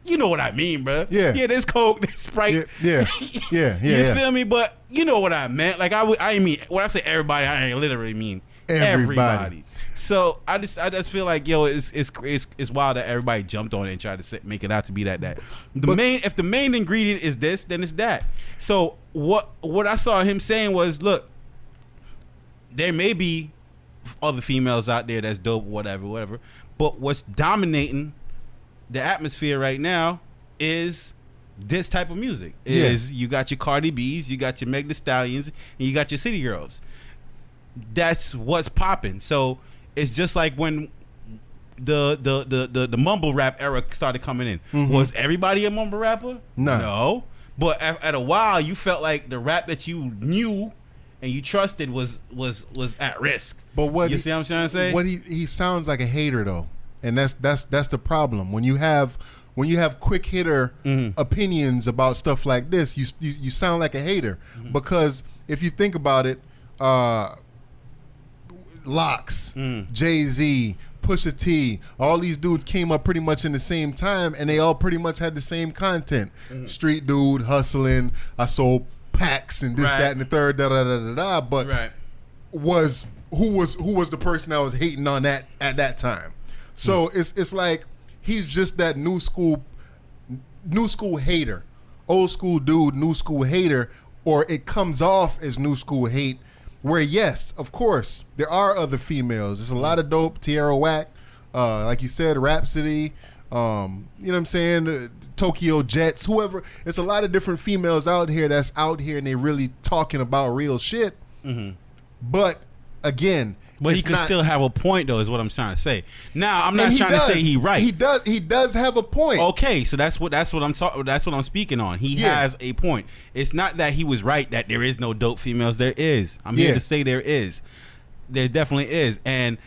you know what I mean, bro. Yeah. Yeah, there's Coke, there's Sprite. Yeah. You feel me? But you know what I meant. Like, I mean, when I say everybody, I literally mean everybody. So I just feel like, yo, it's wild that everybody jumped on it and tried to make it out to be that. If the main ingredient is this, then it's that. So what I saw him saying was, look, there may be other females out there that's dope, whatever. But what's dominating the atmosphere right now is this type of music. You got your Cardi B's, you got your Meg Thee Stallions, and you got your City Girls. That's what's popping. So it's just like when the mumble rap era started coming in. Mm-hmm. Was everybody a mumble rapper? No. But at a while, you felt like the rap that you knew and you trusted was at risk. But what you see what I'm trying to say? What he sounds like a hater though, and that's the problem. When you have quick hitter opinions about stuff like this, you sound like a hater. Mm-hmm. Because if you think about it, Locks, Jay-Z, Pusha T, all these dudes came up pretty much in the same time, and they all pretty much had the same content. Street dude, hustling, I sold packs and this, that, and the third, but who was the person that was hating on that at that time? So it's like he's just that new school hater, old school dude, new school hater, or it comes off as new school hate. Where yes, of course, there are other females. There's a lot of dope. Tierra Whack, like you said, Rhapsody. You know what I'm saying? Tokyo Jets, whoever. There's a lot of different females out here that's out here and they really talking about real shit. Mm-hmm. But again, but he could still have a point, though, is what I'm trying to say. Now, I'm not trying to say he right. He does have a point. Okay, so that's what I'm speaking on. He has a point. It's not that he was right that there is no dope females. There is. I'm here to say there is. There definitely is. And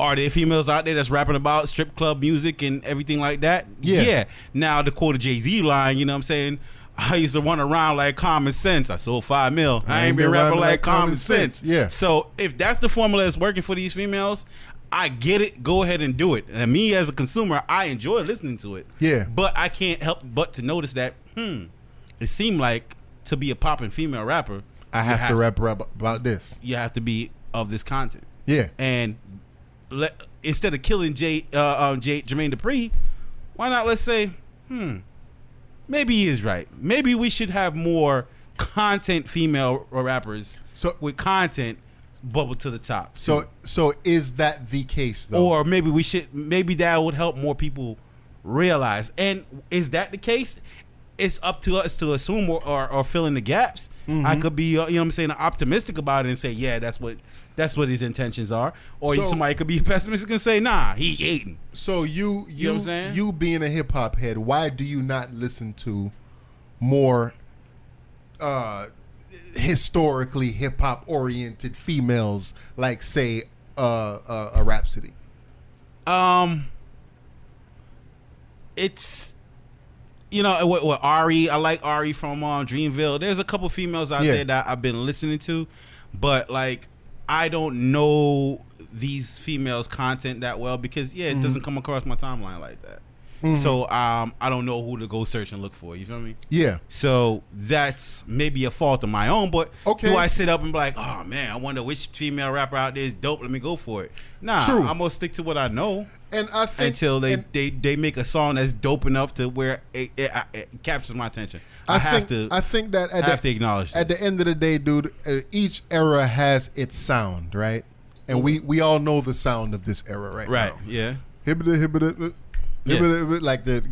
are there females out there that's rapping about strip club music and everything like that? Yeah. Now, to quote a Jay-Z line, you know what I'm saying? I used to run around like common sense. I sold $5 million. I ain't been rapping like common sense. Yeah. So if that's the formula that's working for these females, I get it. Go ahead and do it. And me as a consumer, I enjoy listening to it. Yeah. But I can't help but to notice that, it seemed like to be a popping female rapper, I have to rap about this. You have to be of this content. Yeah. And instead of killing Jermaine Dupri, why not let's say, maybe he is right. Maybe we should have more content female rappers with content bubble to the top. So is that the case though? Or maybe that would help more people realize. And is that the case? It's up to us to assume or fill in the gaps. Mm-hmm. I could be, you know what I'm saying, optimistic about it and say, yeah, that's what that's what his intentions are. Or So- somebody could be pessimistic and say, nah, he hating. So know what I'm saying? you being a hip hop head, why do you not listen to more historically hip hop oriented females like say a Rhapsody? It's with Ari. I like Ari from Dreamville. There's a couple females out there that I've been listening to, but like I don't know these females' content that well because it doesn't come across my timeline like that. So I don't know who to go search and look for. You feel me? Yeah. So that's maybe a fault of my own. But Okay. do I sit up and be like, oh man, I wonder which female rapper out there is dope? Let me go for it. Nah, True. I'm gonna stick to what I know. And I think Until they make a song that's dope enough to where it captures my attention. I have to acknowledge at the end of the day, dude, each era has its sound, right? And we all know the sound of this era right right. now. Yeah. Hibbida, like the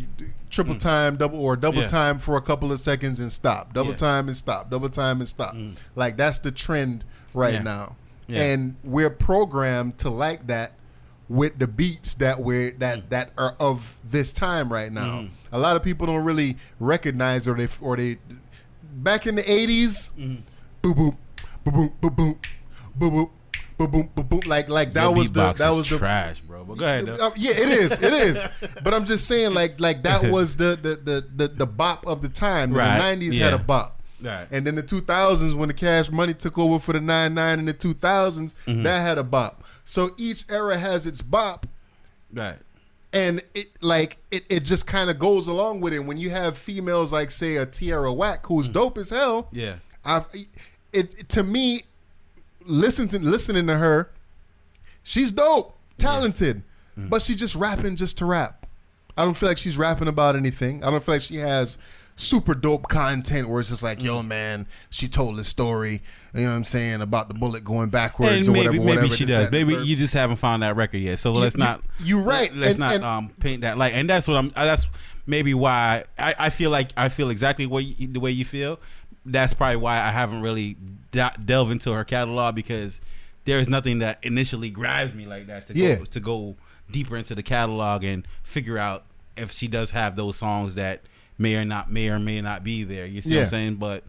triple time, double time for a couple of seconds and stop. Double time and stop. Double time and stop. Like that's the trend right now. Yeah. And we're programmed to like that with the beats that that are of this time right now. A lot of people don't really recognize or they back in the 80s, boop boop boop boop boop boop boop boop. Boom, boom, boom, boom. Like that Your was beatbox the is trash, bro. But go ahead. Though. Yeah, it is. But I'm just saying, like that was the bop of the time. Right. The 90s had a bop, Right. and then the 2000s when the Cash Money took over for the 99 in the 2000s, that had a bop. So each era has its bop, Right. and it just kind of goes along with it. When you have females like say a Tierra Whack who's dope as hell, Yeah. to me. Listening to her, she's dope, talented, but she just rapping just to rap. I don't feel like she's rapping about anything. I don't feel like she has super dope content where it's just like, yo, man, she told this story, you know what I'm saying, about the bullet going backwards And or maybe whatever. she does. Maybe you just haven't found that record yet. So let's not. You're right. Let's not paint that light. And that's what that's maybe why I feel exactly the way you feel. That's probably why I haven't really delved into her catalog because there's nothing that initially grabs me like that to go deeper into the catalog and figure out if she does have those songs that may or may not be there. You see what I'm saying? But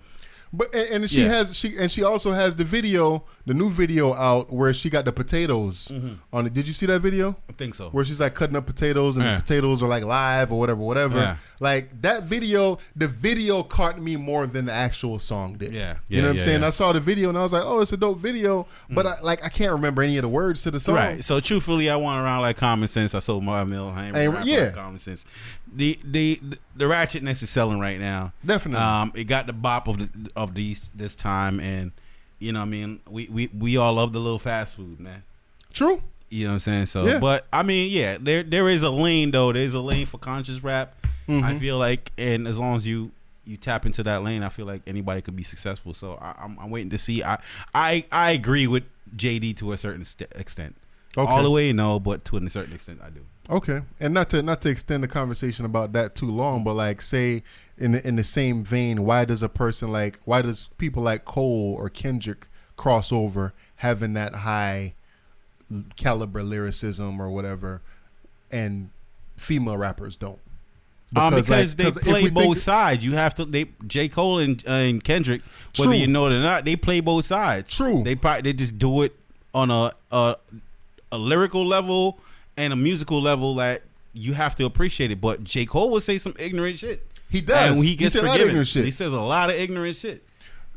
she also has the new video out where she got the potatoes on it. Did you see that video? I think so. Where she's like cutting up potatoes and the potatoes are like live or whatever. Yeah. Like that video, the video caught me more than the actual song did. Yeah. You know what I'm saying? Yeah. I saw the video and I was like, oh, it's a dope video, but I can't remember any of the words to the song. Right. So truthfully, I went around like Common Sense. I sold my mill. Common Sense. The ratchetness is selling right now. Definitely. It got the bop of this time, and you know what I mean. We all love the little fast food, man. True. You know what I'm saying? So, but I mean, there is a lane though. There's a lane for conscious rap. I feel like, and as long as you tap into that lane, I feel like anybody could be successful. So I'm waiting to see. I agree with JD to a certain extent. Okay. All the way, no, but to a certain extent, I do. Okay, and not to extend the conversation about that too long, but like say in the same vein, why does people like Cole or Kendrick cross over having that high caliber lyricism or whatever, and female rappers don't? Because they play both sides. You have to. J. Cole and Kendrick, whether you know it or not, they play both sides. True. They just do it on a lyrical level and a musical level that you have to appreciate it. But J. Cole would say some ignorant shit. He does. And he gets forgiven. He says a lot of ignorant shit.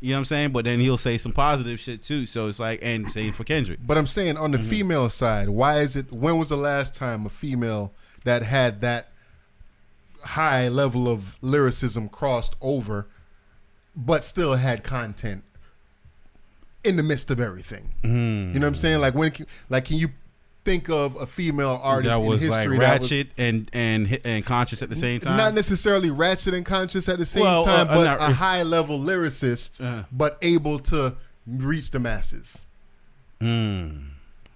You know what I'm saying? But then he'll say some positive shit too. So it's like, and same for Kendrick. But I'm saying on the female side, when was the last time a female that had that high level of lyricism crossed over, but still had content in the midst of everything? You know what I'm saying? Like can you think of a female artist that was in history like ratchet and conscious at the same time? Not necessarily ratchet and conscious at the same time, but a high level lyricist, but able to reach the masses. Who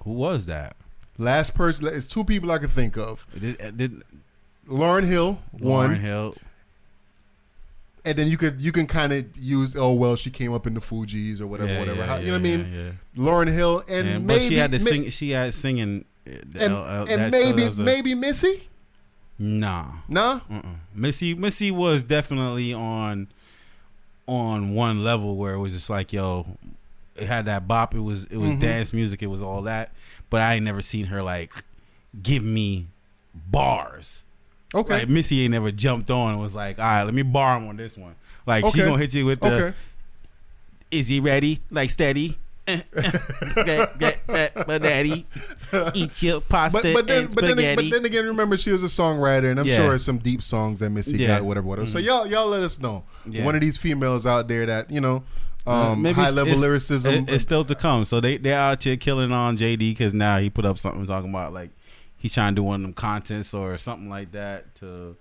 was that? Last person is two people I can think of. Did Lauryn Hill, one. Lauryn Hill. And then you can kind of use, oh well, she came up in the Fugees or whatever, you know what I mean? Yeah. Lauryn Hill and maybe but she had to sing. She had singing. And maybe Missy. Nah. Missy was definitely on one level where it was just like, yo, it had that bop. It was dance music. It was all that. But I ain't never seen her like give me bars. Okay. Like Missy ain't never jumped on and was like, all right, let me bar him on this one. Like she gonna hit you with the, is he ready? Like steady. But daddy, eat your pasta and spaghetti. But then again, remember she was a songwriter, and I'm sure there's some deep songs that Missy got, whatever. So y'all let us know. One of these females out there that maybe high level lyricism. It's still to come. So they're out here killing on JD because now he put up something talking about like he's trying to do one of them contests or something like that to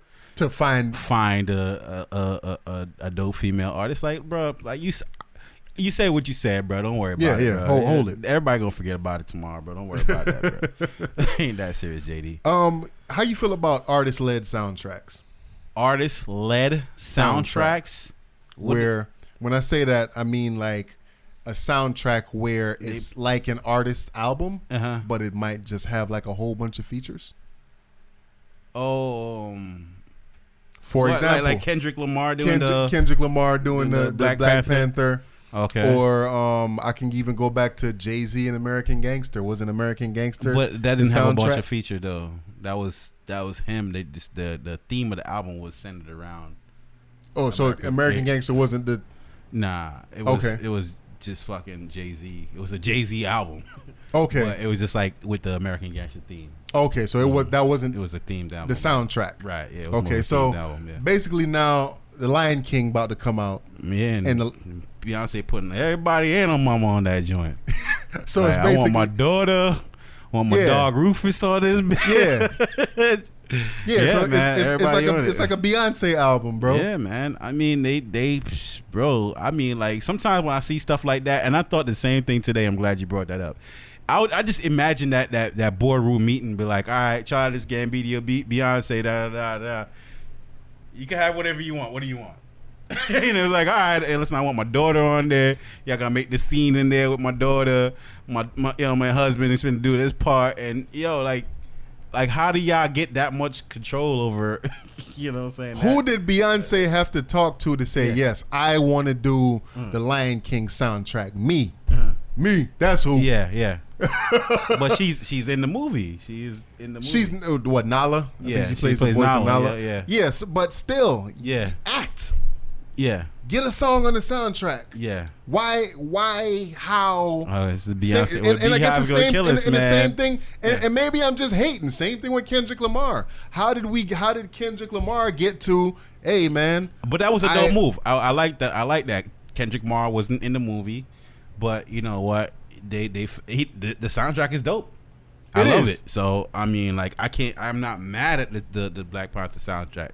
find a dope female artist. Like, bro, like you say what you said, bro. Don't worry about it. Yeah, hold it. Everybody gonna forget about it tomorrow, bro. Don't worry about that, bro. Ain't that serious, JD. How you feel about artist-led soundtracks? Artist-led soundtracks? Where, when I say that, I mean like a soundtrack where it's like an artist album, but it might just have like a whole bunch of features. For example, like Kendrick Lamar doing the Black Panther. Okay. Or I can even go back to Jay-Z and American Gangster. Was an American Gangster, but that didn't have a bunch of feature though. That was him. They just the theme of the album was centered around. Oh, so American Gangster wasn't the. Nah, it was. Okay. It was just fucking Jay-Z. It was a Jay-Z album. Okay. But it was just like with the American Gangster theme. Okay, so it wasn't. It was a themed album. The soundtrack. Right. Yeah. Okay, so album, basically now the Lion King about to come out. Yeah, and Beyonce putting everybody and her mama on that joint. So like, it's basically, I want my daughter, my dog Rufus on this. Yeah, so man, it's like a Beyonce album, bro. Yeah, man. I mean, they bro. I mean, like sometimes when I see stuff like that, and I thought the same thing today. I'm glad you brought that up. I just imagine that boardroom meeting, be like, all right, Childish Gambino, Beyonce, da. You can have whatever you want. What do you want? You know, it's like, all right, hey, listen, I want my daughter on there. Y'all gotta make the scene in there with my daughter. My husband is finna do this part, and like how do y'all get that much control over? You know what I'm saying? Who did Beyonce have to talk to say yes? I want to do the Lion King soundtrack. Me, that's who. Yeah. But she's in the movie. She's in the movie. She's what, Nala? Yeah, she plays the voice of Nala. Yeah. Yes, but still, act. Yeah. Get a song on the soundtrack. Yeah. Why? How? Oh, it's the Beyonce. And I guess the same kill us, and the same thing. And maybe I'm just hating. Same thing with Kendrick Lamar. How did Kendrick Lamar get to? Hey, man. But that was a dope move. I like that. I like that Kendrick Lamar wasn't in the movie, but you know what? The soundtrack is dope. I love it. So I mean, like I'm not mad at the Black Panther soundtrack.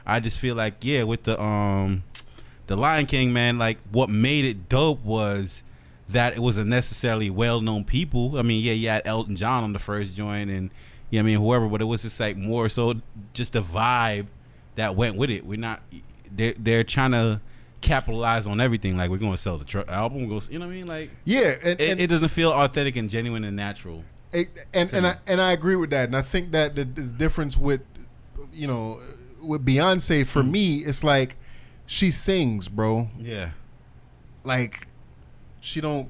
I just feel like with the Lion King, man, like what made it dope was that it wasn't necessarily well-known people. I mean, you had Elton John on the first joint and whoever, but it was just like more so just the vibe that went with it. We're not, they're trying to capitalize on everything. Like we're going to sell the album, you know what I mean? Like it doesn't feel authentic and genuine and natural. And I agree with that. And I think that the difference with Beyonce for me, it's like she sings, bro. Yeah. Like she don't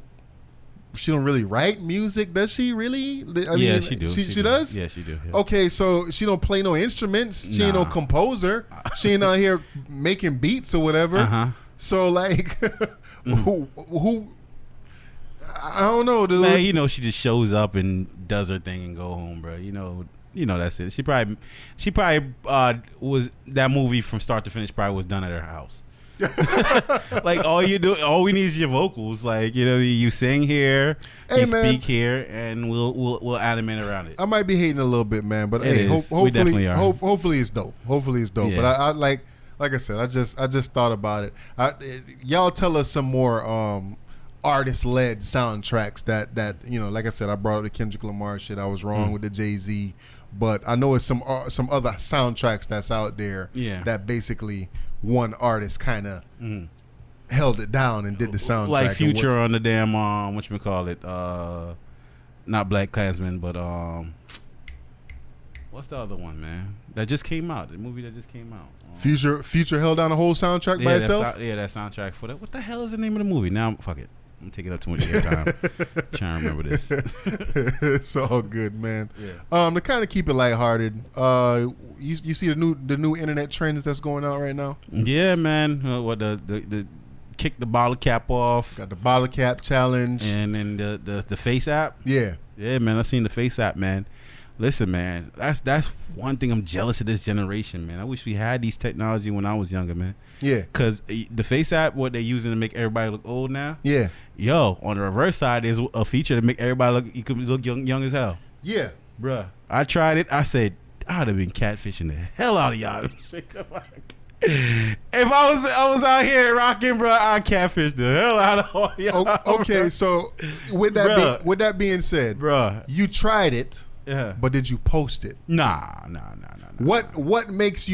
really write music, does she? Really? I mean, she do. She does. Yeah, she do. Yeah. Okay, so she don't play no instruments. She ain't no composer. She ain't out here making beats or whatever. So like, who? I don't know, dude. Man, she just shows up and does her thing and go home, bro. That's it. She probably was that movie from start to finish. Probably was done at her house. Like all we need is your vocals. Like you sing here, you speak here, and we'll animate around it. I might be hating a little bit, man, but we definitely are. Hopefully it's dope. Yeah. But I like I said, I just thought about it. Y'all tell us some more artist-led soundtracks that like I said, I brought up the Kendrick Lamar shit. I was wrong with the Jay-Z, but I know it's some other soundtracks that's out there. Yeah. That basically one artist kind of held it down and did the soundtrack. Like Future on the damn whatchamacallit, not Black Klansman, but what's the other one, man? That just came out. The movie that just came out. Future held down a whole soundtrack by itself. That soundtrack for that. What the hell is the name of the movie? Now, fuck it. I'm taking up too much of your time. Trying to remember this. It's all good, man. Yeah. To kind of keep it lighthearted, you see the new internet trends that's going on right now. Yeah, man. What the kick the bottle cap off. Got the bottle cap challenge, and then the face app. Yeah, man. I seen the face app, man. Listen, man. That's one thing I'm jealous of this generation, man. I wish we had these technology when I was younger, man. Yeah, because the face app, what they're using to make everybody look old now. Yeah. Yo, on the reverse side, there's a feature to make everybody look. You could look young as hell. Yeah, bruh. I tried it. I said I'd have been catfishing the hell out of y'all. If I was out here rocking, bro, I'd catfish the hell out of all y'all. Okay, so with that being said, bruh, you tried it. Yeah. But did you post it? Nah. What makes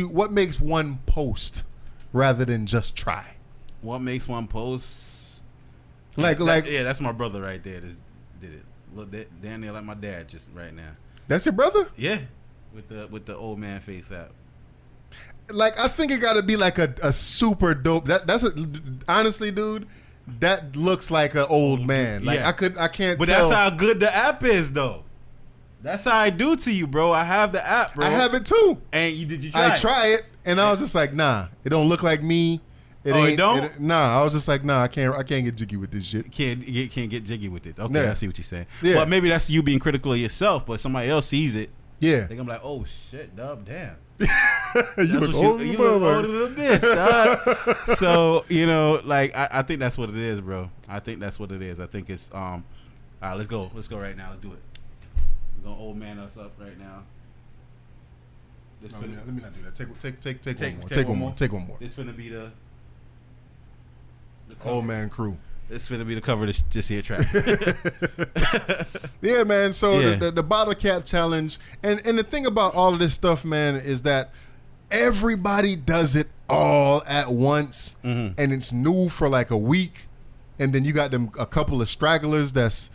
one post rather than just try? What makes one post? That's my brother right there. Did it? Look, damn near like my dad just right now. That's your brother? Yeah, with the old man face app. Like, I think it got to be like a super dope. Honestly, dude, that looks like an old man. Like, yeah. I can't. But tell. That's how good the app is, though. That's how I do to you, bro. I have the app, bro. I have it too. And did you try it? I try it, and I was just like, nah, it don't look like me. It don't? Nah, I was just like, nah, I can't get jiggy with this shit. Can't get jiggy with it. Okay, yeah. I see what you're saying. Yeah. But maybe that's you being critical of yourself, but somebody else sees it. Yeah. They're gonna be like, oh shit, dub, damn. you look older than a bitch, dog. So, like I think that's what it is, bro. I think that's what it is. I think it's all right, let's go right now. Let's do it. We're gonna old man us up right now. Let me not do that. Take one more. Take one more. This finna be the old man crew. This finna be the cover of this here track. Yeah, man. So the bottle cap challenge, and the thing about all of this stuff, man, is that everybody does it all at once, and it's new for like a week, and then you got a couple of stragglers that's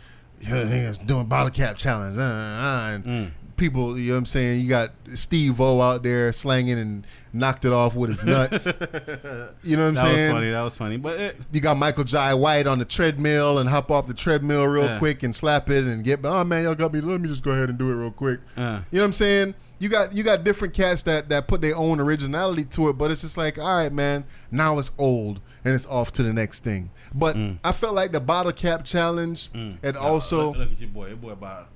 doing bottle cap challenge, and people, you know what I'm saying? You got Steve-O out there slanging and knocked it off with his nuts. You know what I'm saying? That was funny. But you got Michael Jai White on the treadmill and hop off the treadmill real quick and slap it and oh man, y'all got me. Let me just go ahead and do it real quick. You know what I'm saying? You got different cats that put their own originality to it, but it's just like, all right, man, now it's old and it's off to the next thing. But I felt like the bottle cap challenge and also look at your boy bottle.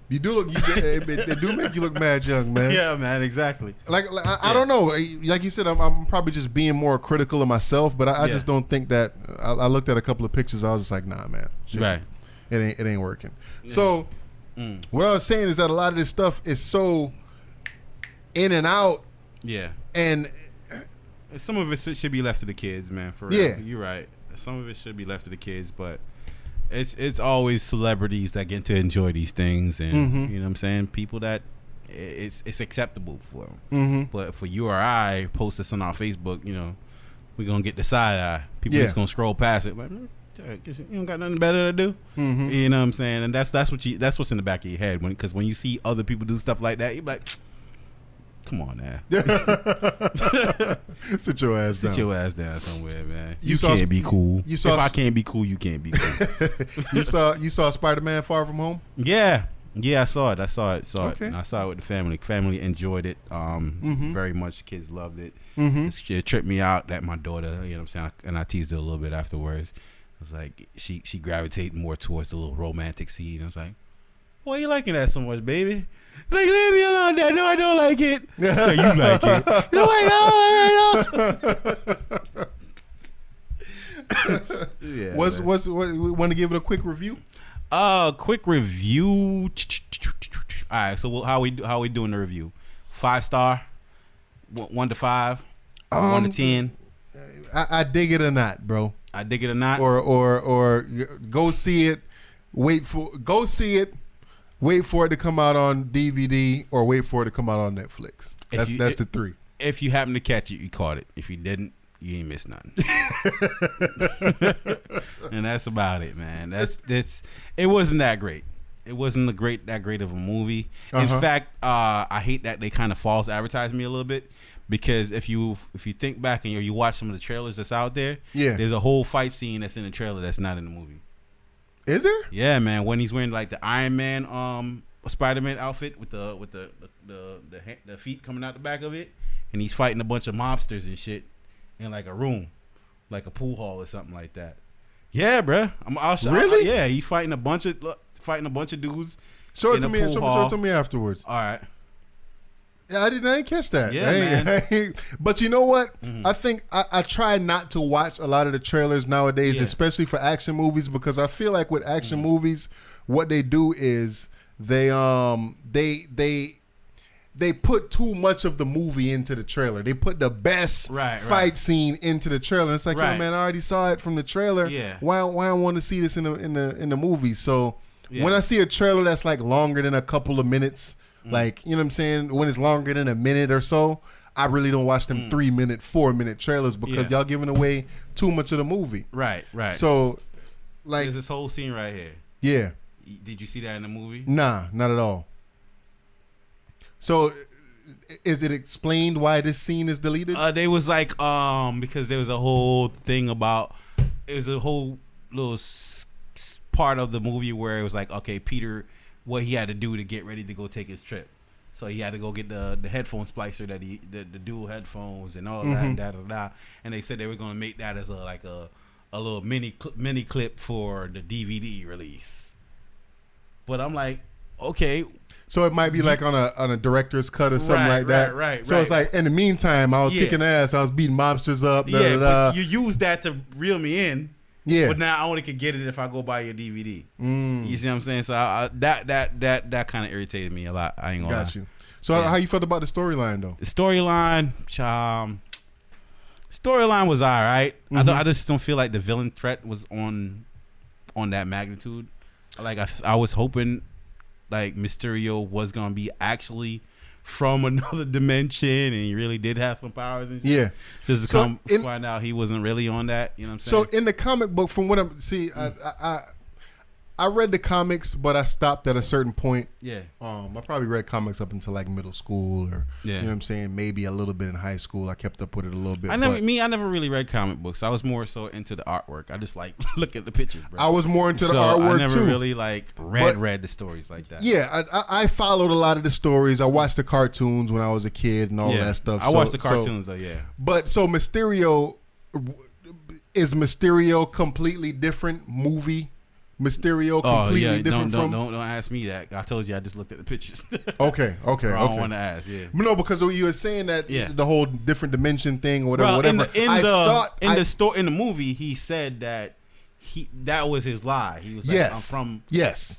You do look. It do make you look mad young, man. Yeah, man. Exactly. Like I don't know. Like you said, I'm probably just being more critical of myself, but I just don't think that. I looked at a couple of pictures. I was just like, nah, man. Shit, right. It ain't working. Yeah. So what I was saying is that a lot of this stuff is so in and out. Yeah. And some of it should be left to the kids, man. For real. Yeah. You're right. Some of it should be left to the kids, but. It's always celebrities that get to enjoy these things, and you know what I'm saying, people that it's acceptable for them. But for you or I, post this on our Facebook, we're gonna get the side eye. People just gonna scroll past it like, you don't got nothing better to do. You know what I'm saying, and that's what's in the back of your head because when you see other people do stuff like that, you're like, come on now. Sit your ass down. Sit your ass down somewhere, man. You can't be cool. If I can't be cool, you can't be cool. You saw Spider-Man Far From Home? Yeah, I saw it. Okay. I saw it with the family. Family enjoyed it very much. Kids loved it. It tripped me out that my daughter, you know what I'm saying, and I teased her a little bit afterwards. I was like, she gravitated more towards the little romantic scene. I was like, why are you liking that so much, baby? It's like, leave me alone, Dad. No, I don't like it. No, you like it. No, I don't. Yeah. What? Want to give it a quick review? Quick review. All right. So how we doing the review? 5-star, 1 to 5, 1 to 10. I dig it or not, bro. I dig it or not, or go see it. Go see it. wait for it to come out on DVD, or wait for it to come out on Netflix. That's the three. If you happen to catch it, you caught it. If you didn't, you ain't missed nothing. And that's about it, man. It wasn't that great. It wasn't that great of a movie. In fact, I hate that they kind of false advertise me a little bit, because if you think back and you watch some of the trailers that's out there, there's a whole fight scene that's in the trailer that's not in the movie. Is there? Yeah, man. When he's wearing like the Iron Man, Spider-Man outfit with the feet coming out the back of it, and he's fighting a bunch of mobsters and shit in like a room, like a pool hall or something like that. Yeah, bruh. Really? Yeah, he's fighting a bunch of dudes. Show it to me. Show it to me afterwards. All right. Yeah, I didn't catch that. Yeah, man. But you know what? I think I try not to watch a lot of the trailers nowadays, especially for action movies, because I feel like with action movies, what they do is they put too much of the movie into the trailer. They put the best fight scene into the trailer. It's like, oh man, I already saw it from the trailer. Yeah. Why I want to see this in the movie? So when I see a trailer that's like longer than a couple of minutes, like, you know what I'm saying, when it's longer than a minute or so, I really don't watch them 3-minute, 4-minute trailers, because y'all giving away too much of the movie. Right. So, like, there's this whole scene right here. Yeah. Did you see that in the movie? Nah, not at all. So, is it explained why this scene is deleted? They was like, because there was a whole thing about, it was a whole little part of the movie where it was like, okay, Peter, what he had to do to get ready to go take his trip. So he had to go get the headphone splicer that the dual headphones and all that, and they said they were going to make that as a little mini clip for the DVD release. But I'm like, okay. So it might be like on a director's cut or something like that. Right. So it's like, in the meantime, I was kicking ass. I was beating mobsters up. But you use that to reel me in. Yeah. But now I only could get it if I go buy your DVD. You see what I'm saying? So that kind of irritated me a lot. I ain't gonna lie. Got you. So how you felt about the storyline though? The storyline was all right. I just don't feel like the villain threat was on that magnitude. Like I was hoping like Mysterio was gonna be actually from another dimension, and he really did have some powers and shit. Yeah. Just to find out he wasn't really on that. You know what I'm saying? So in the comic book, from what I read the comics, but I stopped at a certain point. Yeah. I probably read comics up until like middle school, or you know what I'm saying, maybe a little bit in high school. I kept up with it a little bit. I never really read comic books. I was more so into the artwork. I just like look at the pictures, bro. I was more into the artwork too. I never really like read the stories like that. Yeah, I followed a lot of the stories. I watched the cartoons when I was a kid and all that stuff. I watched the cartoons though. Yeah. But so Mysterio, is Mysterio completely different movie? Mysterio completely different from... Don't ask me that. I told you I just looked at the pictures. Okay. I don't want to ask, No, because you were saying that the whole different dimension thing or whatever. Well, in the movie, he said that that was his lie. He was like, I'm from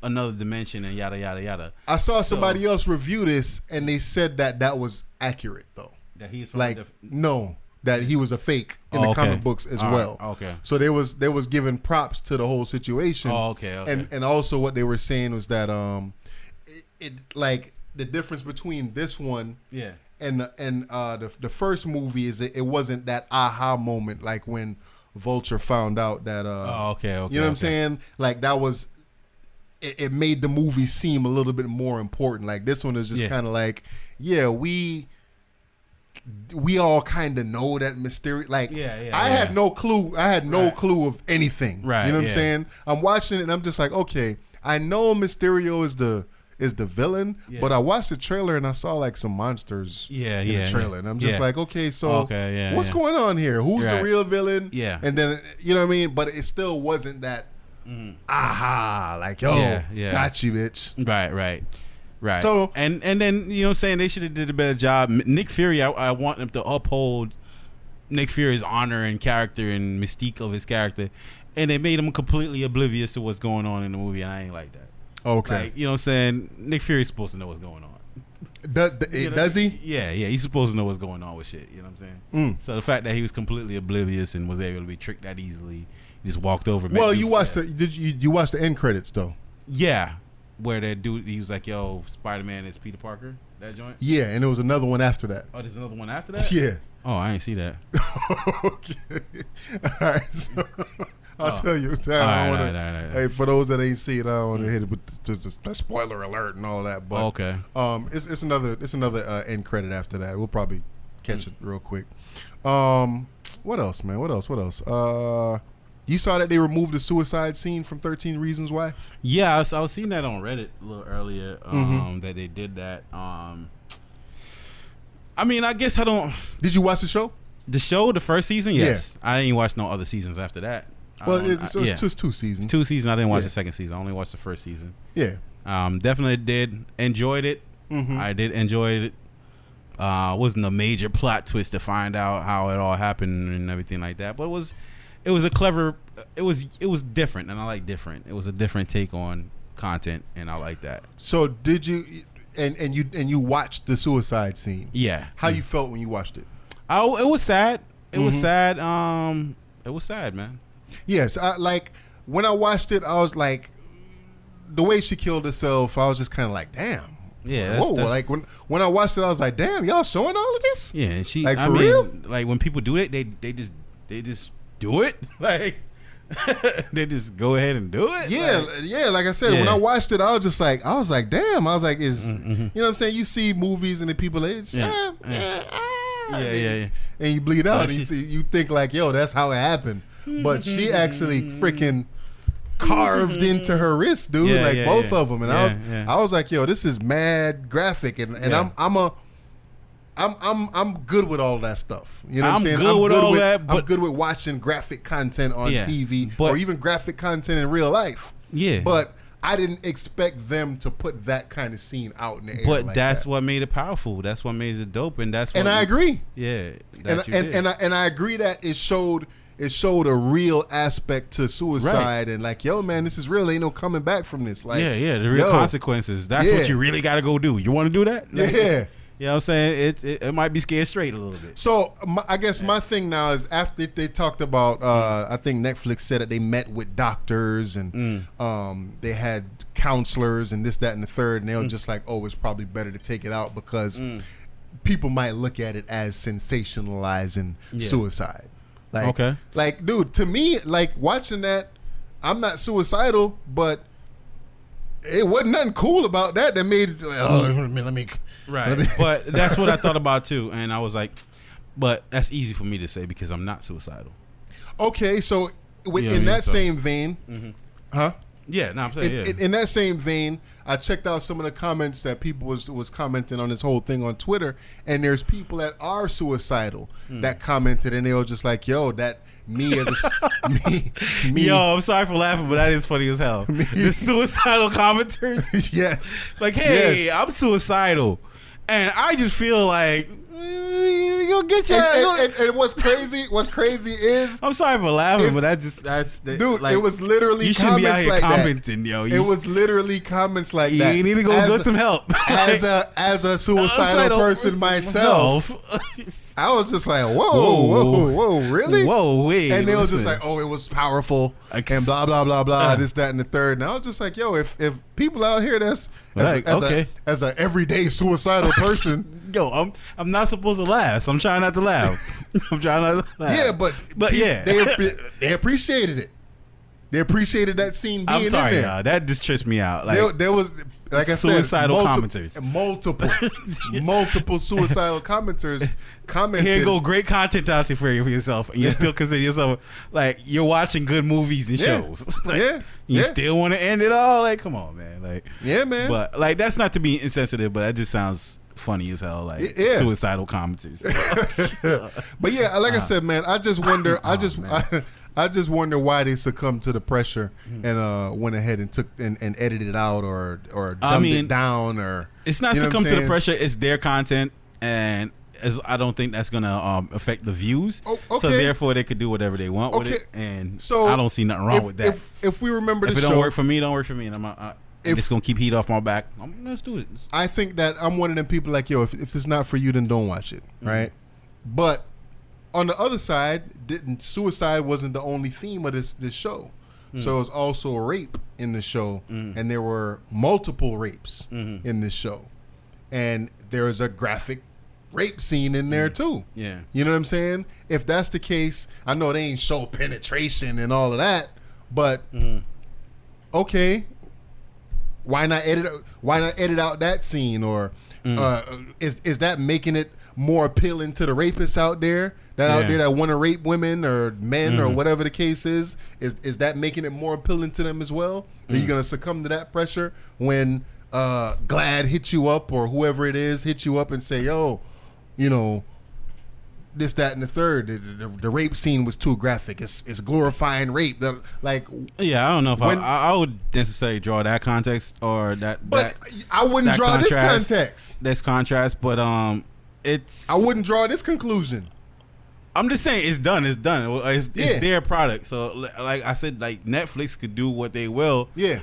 another dimension and yada, yada, yada. I saw somebody else review this, and they said that was accurate, though. That he's from that he was a fake in the comic books as well. Okay. So they was giving props to the whole situation. And also what they were saying was that it like the difference between this one and the first movie is that it wasn't that aha moment like when Vulture found out that you know what I'm saying? Like that was it made the movie seem a little bit more important. Like this one is just kind of like, we all kind of know that Mysterio. Like, I had no clue. I had no clue of anything. Right. You know what I'm saying? I'm watching it and I'm just like, okay, I know Mysterio is the villain, but I watched the trailer and I saw like some monsters in the trailer, and I'm just like, okay, so what's going on here? Who's the real villain? Yeah. And then you know what I mean? But it still wasn't that aha, like got you, bitch. Right. So and then you know what I'm saying, they should have did a better job. Nick Fury, I want them to uphold Nick Fury's honor and character and mystique of his character, and they made him completely oblivious to what's going on in the movie, and I ain't like that. Okay. Like, you know what I'm saying? Nick Fury's supposed to know what's going on. Does he? Yeah, he's supposed to know what's going on with shit. You know what I'm saying? So the fact that he was completely oblivious and was able to be tricked that easily, he just walked over. Well, you watched you watched the end credits though. Yeah. where that dude, he was like, "Yo, Spider-Man is Peter Parker." That joint. Yeah, and there was another one after that. Oh, there's another one after that. Yeah. Oh, I ain't see that. Okay. All right. So I'll tell you. All right. Hey, for those that ain't see it, I don't want to hit it with the spoiler alert and all that. But okay. It's another end credit after that. We'll probably catch it real quick. What else, man? What else? You saw that they removed the suicide scene from 13 Reasons Why? Yeah, I was seeing that on Reddit a little earlier. That they did that. I mean, I guess I don't. Did you watch the show? The first season, yes. Yeah. I didn't watch no other seasons after that. Well, it's 2 seasons. 2 seasons. I didn't watch the second season. I only watched the first season. Yeah. Definitely did enjoyed it. I did enjoy it. Wasn't a major plot twist to find out how it all happened and everything like that, but it was a clever. It was different, and I like different. It was a different take on content, and I like that. So did you? And you watched the suicide scene? Yeah. How you felt when you watched it? Oh, it was sad. It was sad. It was sad, man. Yes, when I watched it, I was like, the way she killed herself, I was just kind of like, damn. Yeah. Whoa. Like when I watched it, I was like, damn, y'all showing all of this? Yeah, and she. Like, for real? Like when people do it, they just do it. Like they just go ahead and do it. Yeah. Like I said, when I watched it, I was like, damn. I was like, you know what I'm saying? You see movies and the people, and you bleed out, and you think like, yo, that's how it happened. But she actually freaking carved into her wrist, dude. Both of them, and I was like, yo, this is mad graphic, and I'm good with all that stuff. You know what I'm saying? I'm good with watching graphic content on TV or even graphic content in real life. Yeah. But I didn't expect them to put that kind of scene out in the air. But that's what made it powerful. That's what made it dope, and that's what. And I agree. Yeah. And I agree that it showed a real aspect to suicide, and like, yo, man, this is real. Ain't no coming back from this. Like, the real consequences. That's what you really got to go do. You want to do that? Yeah. You know what I'm saying? It might be scared straight a little bit. So I guess my thing now is, after they talked about, I think Netflix said that they met with doctors and they had counselors and this, that, and the third, and they were just like, oh, it's probably better to take it out because people might look at it as sensationalizing suicide. Like, dude, to me, like, watching that, I'm not suicidal, but it wasn't nothing cool about that made let me. Right, but that's what I thought about too, and I was like, but that's easy for me to say because I'm not suicidal. Okay, so in that same vein, huh? Yeah, no, I'm saying in that same vein, I checked out some of the comments that people was commenting on this whole thing on Twitter, and there's people that are suicidal that commented, and they were just like, yo, that me as a me. Yo, I'm sorry for laughing, but that is funny as hell. The suicidal commenters. Yes. Like, hey, I'm suicidral. And I just feel like you'll get your and what's crazy is, I'm sorry for laughing, but that's dude. Like, it was literally you shouldn't be out here like commenting, that. yo. It was literally comments like you that. You need to go get some help. As a suicidal person myself, I was just like, whoa, really? Whoa, wait. And they was just like, oh, it was powerful and blah blah blah blah, this, that, and the third. And I was just like, yo, if people out here that's as a everyday suicidal person, yo, I'm not supposed to laugh, so I'm trying not to laugh. Yeah, but they appreciated it. They appreciated that scene being I'm sorry, in there. y'all. That just tripped me out. Like, there was, like I said, suicidal commenters. Multiple suicidal commenters commented. Here go great content out there for yourself, and you still consider yourself like you're watching good movies and shows. Like, you still want to end it all? Like, come on, man. Like, yeah, man. But like, that's not to be insensitive, but that just sounds funny as hell. Like, suicidal commenters. But yeah, like I said, man, I just wonder. I just wonder why they succumbed to the pressure and went ahead and took and edited it out or dumbed it down, or it's not succumb to the pressure. It's their content, and I don't think that's gonna affect the views. Oh, okay. So therefore, they could do whatever they want with it, and so I don't see nothing wrong with that. If we remember, if it don't work for me, don't work for me, and I'm just gonna keep heat off my back. Let's do it. I think that I'm one of them people like, yo, if it's not for you, then don't watch it, right? But on the other side, suicide wasn't the only theme of this show. So it's also a rape in the show, and there were multiple rapes in this show, and there's a graphic rape scene in there too. Yeah. You know what I'm saying? If that's the case, I know they ain't show penetration and all of that, but okay, why not edit out that scene? Or is that making it more appealing to the rapists out there that want to rape women or men or whatever the case is? Is that making it more appealing to them as well? Are you gonna succumb to that pressure when Glad hit you up, or whoever it is hit you up and say, yo, you know, this, that, and the third, the rape scene was too graphic. It's glorifying rape. I don't know if I would necessarily draw that context or that. But I wouldn't draw this context. This contrast, but I wouldn't draw this conclusion. I'm just saying it's done. It's done. It's their product. So like I said, like Netflix could do what they will. Yeah.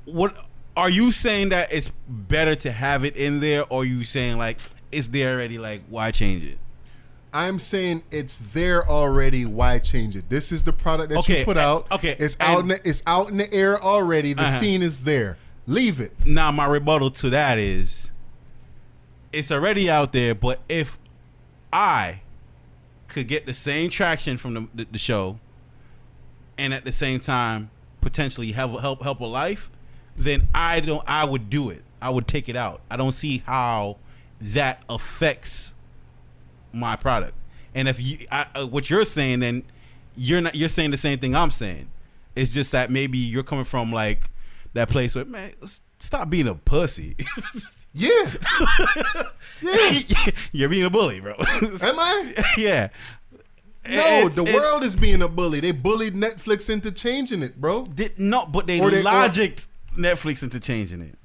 What are you saying, that it's better to have it in there, or are you saying like it's there already? Like, why change it? I'm saying it's there already. Why change it? This is the product that you put out. Okay, it's out in the air already. The scene is there. Leave it. Now, my rebuttal to that is, it's already out there. But if I could get the same traction from the show, and at the same time potentially help a life, then I would do it. I would take it out. I don't see how that affects my product. And if what you're saying, then you're saying the same thing I'm saying. It's just that maybe you're coming from like that place where, man, stop being a pussy. Yeah. You're being a bully, bro. Am I? Yeah. No, the world is being a bully. They bullied Netflix into changing it, bro. But they logicked Netflix into changing it.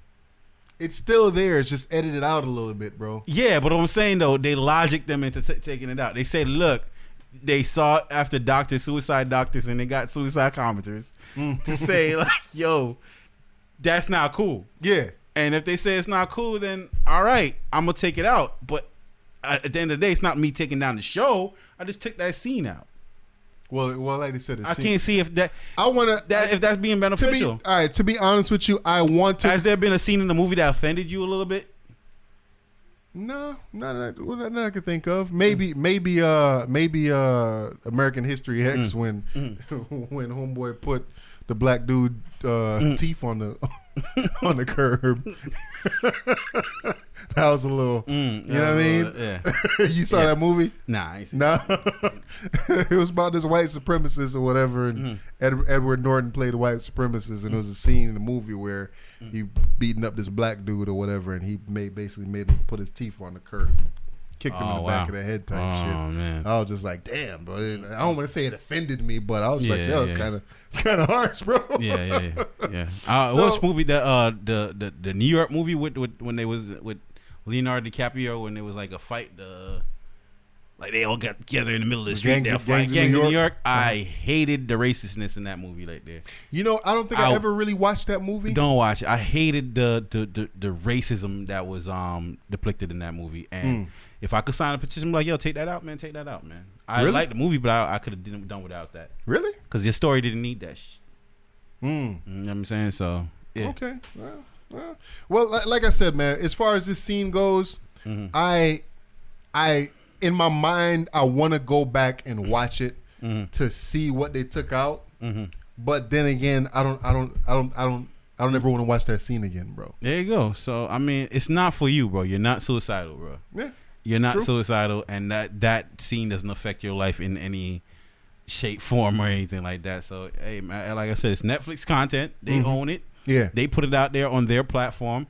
It's still there. It's just edited out a little bit, bro. Yeah, but what I'm saying though, they logicked them into taking it out. They said, look, they saw it after suicide doctors, and they got suicide commenters to say like, yo, that's not cool. Yeah. And if they say it's not cool, then all right, I'm gonna take it out. But at the end of the day, it's not me taking down the show. I just took that scene out. Well, like I said, can't see if that. if that's being beneficial. To be honest with you, I want to. Has there been a scene in the movie that offended you a little bit? No, not that I could think of. Maybe American History X when homeboy put the black dude teeth on the curb. That was a little, you know what I mean? Yeah. You saw that movie? Nah, I ain't seen it was about this white supremacist or whatever, and Edward Norton played a white supremacist, and there was a scene in the movie where he beating up this black dude or whatever, and he basically made him put his teeth on the curb and kicked him in the back of the head type shit. Man. I was just like, damn, but I don't want to say it offended me, but I was it's kind of harsh, bro. Yeah. Which movie? The New York movie with when they was with Leonardo DiCaprio, when there was like a fight, like they all got together in the middle of the street. Gangs of New York. I hated the racistness in that movie right there. You know, I don't think I ever really watched that movie. Don't watch it. I hated the racism that was depicted in that movie. And if I could sign a petition, I'm like, yo, take that out, man. Take that out, man. I liked the movie, but I could have done without that. Really? Because your story didn't need that shit. You know what I'm saying? So, yeah. Okay. Well, like I said, man, as far as this scene goes, I in my mind, I want to go back and watch it to see what they took out. But then again, I don't ever want to watch that scene again, bro. There you go. So I mean, it's not for you, bro. You're not suicidal, bro. Yeah, you're not suicidal, and that scene doesn't affect your life in any shape, form, or anything like that. So hey, man, like I said, it's Netflix content. They own it. Yeah, they put it out there on their platform,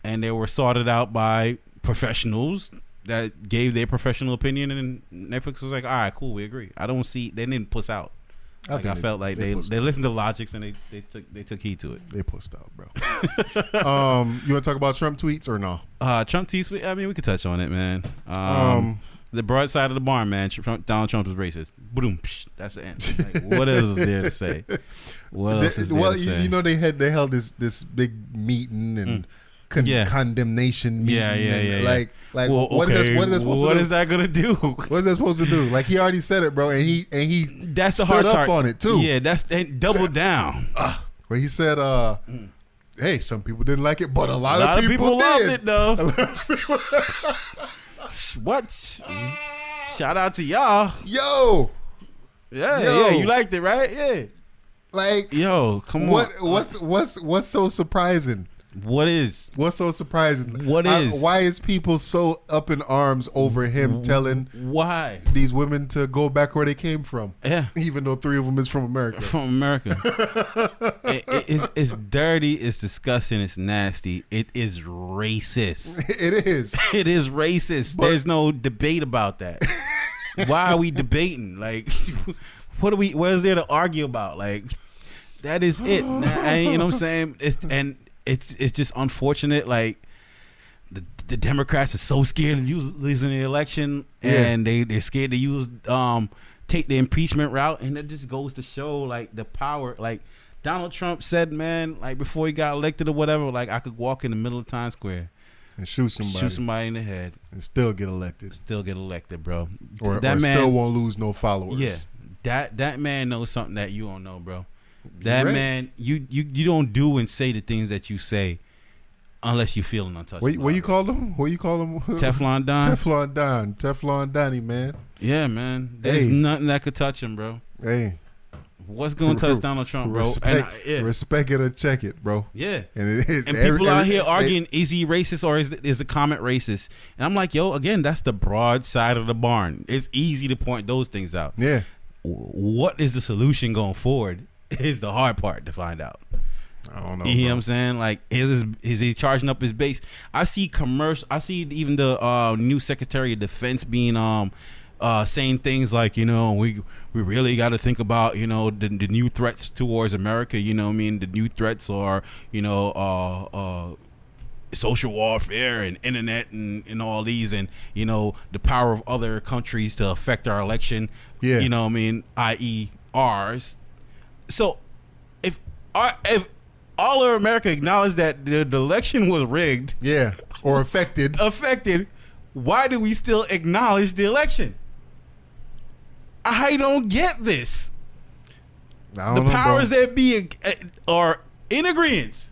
and they were sorted out by professionals that gave their professional opinion, and Netflix was like, all right, cool, we agree. I don't see, they didn't puss out. I felt like they listened to logics, and they took heed to it. They pussed out, bro. You want to talk about Trump tweets or no? Trump tweets, I mean, we could touch on it, man. The broad side of the barn, man. Donald Trump is racist. Boom, that's the end. Like, what else is there to say? What else is there to say? You know, they held this big meeting, and condemnation meeting. Like well, what is that supposed to do? What is that gonna do? What is that supposed to do? Like he already said it, bro, and he that's the stood hard up on it too. Yeah, that's double down. But he said, hey, some people didn't like it, but a lot of people loved did. it though. What? Shout out to y'all. Yo, yeah, you liked it, right? Yeah. Like, yo, come on. What's so surprising? What's so surprising? Why is people so up in arms over him telling these women to go back where they came from? Yeah, even though 3 of them is from America. It's dirty. It's disgusting. It's nasty. It is racist. It is. It is racist. There's no debate about that. Why are we debating? Like, what is there to argue about? Like, that is it. And, you know what I'm saying? It's just unfortunate. Like, the Democrats are so scared of losing the election, and they're scared to use take the impeachment route, and it just goes to show like the power. Like Donald Trump said, man, like before he got elected or whatever, like I could walk in the middle of Times Square and shoot somebody in the head and still get elected. Bro. Or man still won't lose no followers. Yeah, that man knows something that you don't know, bro. That man, you don't do and say the things that you say unless you're feeling untouchable. What you call him? Teflon Don. Teflon Donnie, man. Yeah, man. There's nothing that could touch him, bro. Hey. What's going to touch Donald Trump, bro? Respect it or check it, bro. Yeah. And people out here arguing, is he racist or is the comment racist? And I'm like, yo, again, that's the broad side of the barn. It's easy to point those things out. Yeah. What is the solution going forward is the hard part to find out. I don't know. You know what I'm saying? Like, is he charging up his base? I see even the new Secretary of Defense being saying things like, you know, we really got to think about, you know, the new threats towards America. You know what I mean? The new threats are, you know, social warfare and internet and all these, and, you know, the power of other countries to affect our election. Yeah. You know what I mean? I.e. ours. So if all of America acknowledged that the election was rigged, or affected, why do we still acknowledge the election? I don't get this. The powers that be are in agreement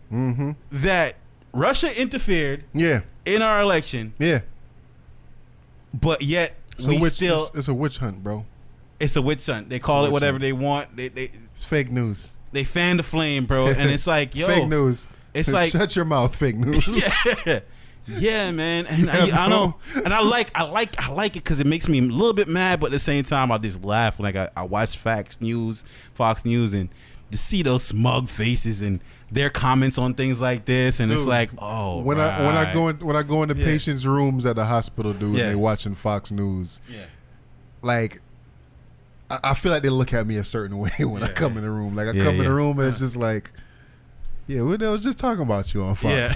that Russia interfered in our election. Yeah. But yet it's a witch hunt, bro. It's a witch hunt. They call it whatever they want. It's fake news. They fan the flame, bro, and it's like, yo, fake news. It's like, shut your mouth, fake news. Yeah, man. And I know, and I like it because it makes me a little bit mad, but at the same time, I just laugh when I watch Fox News, and to see those smug faces and their comments on things like this, and it's like, oh, when I go into patients' rooms at the hospital, dude, and they watching Fox News, like, I feel like they look at me a certain way when I come in the room. Like, I come in the room and it's just like, they was just talking about you on Fox.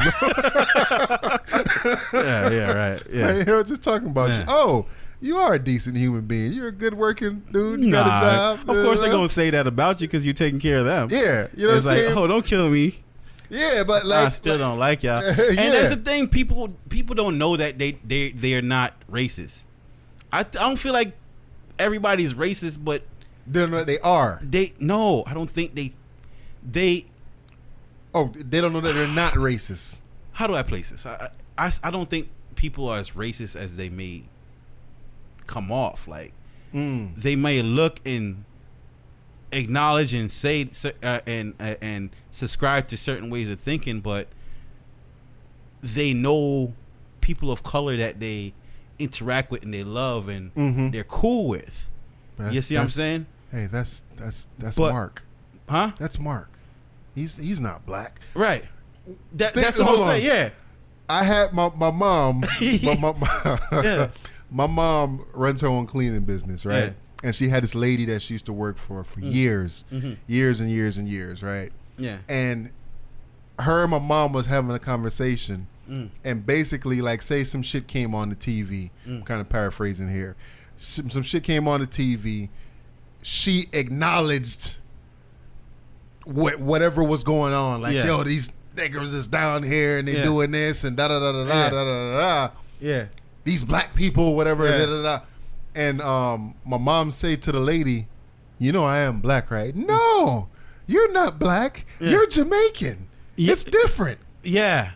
Right. Yeah. Like, they were just talking about you. Oh, you are a decent human being. You're a good working dude. You got a job. Of course they're going to say that about you because you're taking care of them. Yeah. You know what I'm saying? Like, oh, don't kill me. Yeah, but like, I still don't like y'all. And that's the thing. People don't know that they are not racist. I don't feel like everybody's racist, but they are. I don't think they. Oh, they don't know that they're not racist. How do I place this? I don't think people are as racist as they may come off. Like, they may look and acknowledge and say and subscribe to certain ways of thinking, but they know people of color that they interact with and they love and they're cool with. You see what I'm saying? Hey, that's Mark. Huh? That's Mark. He's not black. Right. That's what I'm saying. Yeah. I had my mom. My mom runs her own cleaning business, right? Yeah. And she had this lady that she used to work for years, years and years and years, right? Yeah. And her and my mom was having a conversation, and basically, like, say some shit came on the TV. I'm kind of paraphrasing here. Some shit came on the TV. She acknowledged whatever was going on. Like, yo, these niggers is down here and they doing this and da da da da da da da da. Yeah. These black people, whatever. Yeah. Da, da, da. And my mom say to the lady, "You know I am black, right?" "No, you're not black. You're Jamaican. It's different." Yeah.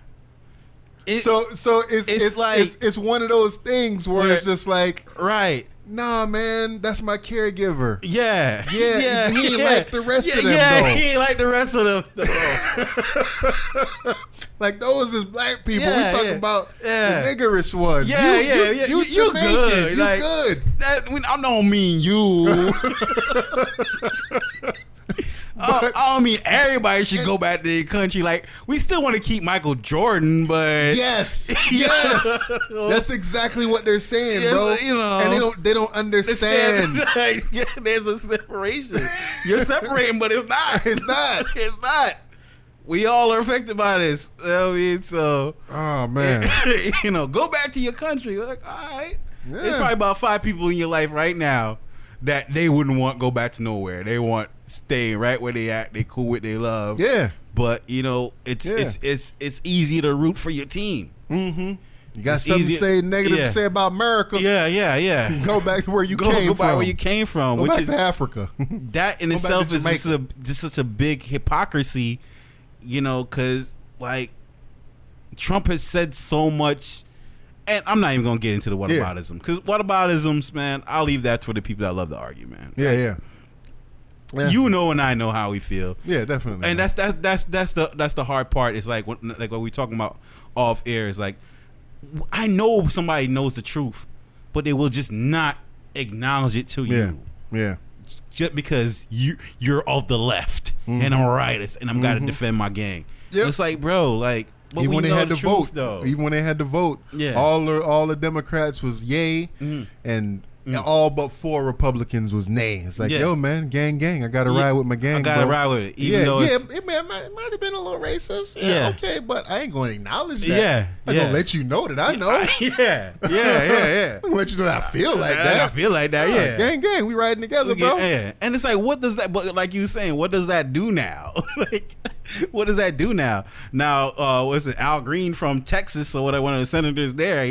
So it's like it's one of those things where it's just like, right. Nah, man, that's my caregiver. Yeah. He ain't like the rest of them, though. He ain't like the rest of them. Like, those is black people. We talking about the niggerish ones. You Jamaican. Good. You like, good. I don't mean you. I don't mean everybody should go back to their country. Like, we still want to keep Michael Jordan, but yes, that's exactly what they're saying, bro. You know, and they don't understand. Like, there's a separation. You're separating, but it's not. It's not. It's not. We all are affected by this. I mean, so oh man, go back to your country. Like, all right, there's probably about 5 people in your life right now that they wouldn't want go back to nowhere. They want stay right where they at. They cool with they love. Yeah. But it's easy to root for your team. Mm-hmm. You got something to say negative to say about America. Yeah. Go back to where you came from. Go back where you came from. Go which back is to Africa. That in itself is just such a big hypocrisy, because like Trump has said so much. And I'm not even gonna get into the whataboutism because whataboutisms, man, I'll leave that for the people that love to argue, man. Yeah. You know, and I know how we feel. Yeah, definitely. And that's the hard part. It's like what we talking about off air. Is like, I know somebody knows the truth, but they will just not acknowledge it to you. Yeah. Just because you're of the left and I'm right, and I'm gotta defend my gang. Yep. It's like, bro, like. But even when they had to vote, though. Even when they had to vote, all the Democrats was yay, and all but 4 Republicans was nay. It's like, yo, man, gang, I got to ride with my gang. I got to ride with it. Even though it might have been a little racist. Yeah, okay, but I ain't going to acknowledge that. I'm going to let you know that I know. Yeah. I'm going to let you know that I feel like that. I feel like that, yeah. Gang, we riding together, bro. Yeah. And it's like, what does that, but like you were saying, what does that do now? Like, what does that do now? Now, was it Al Green from Texas or one of the senators there?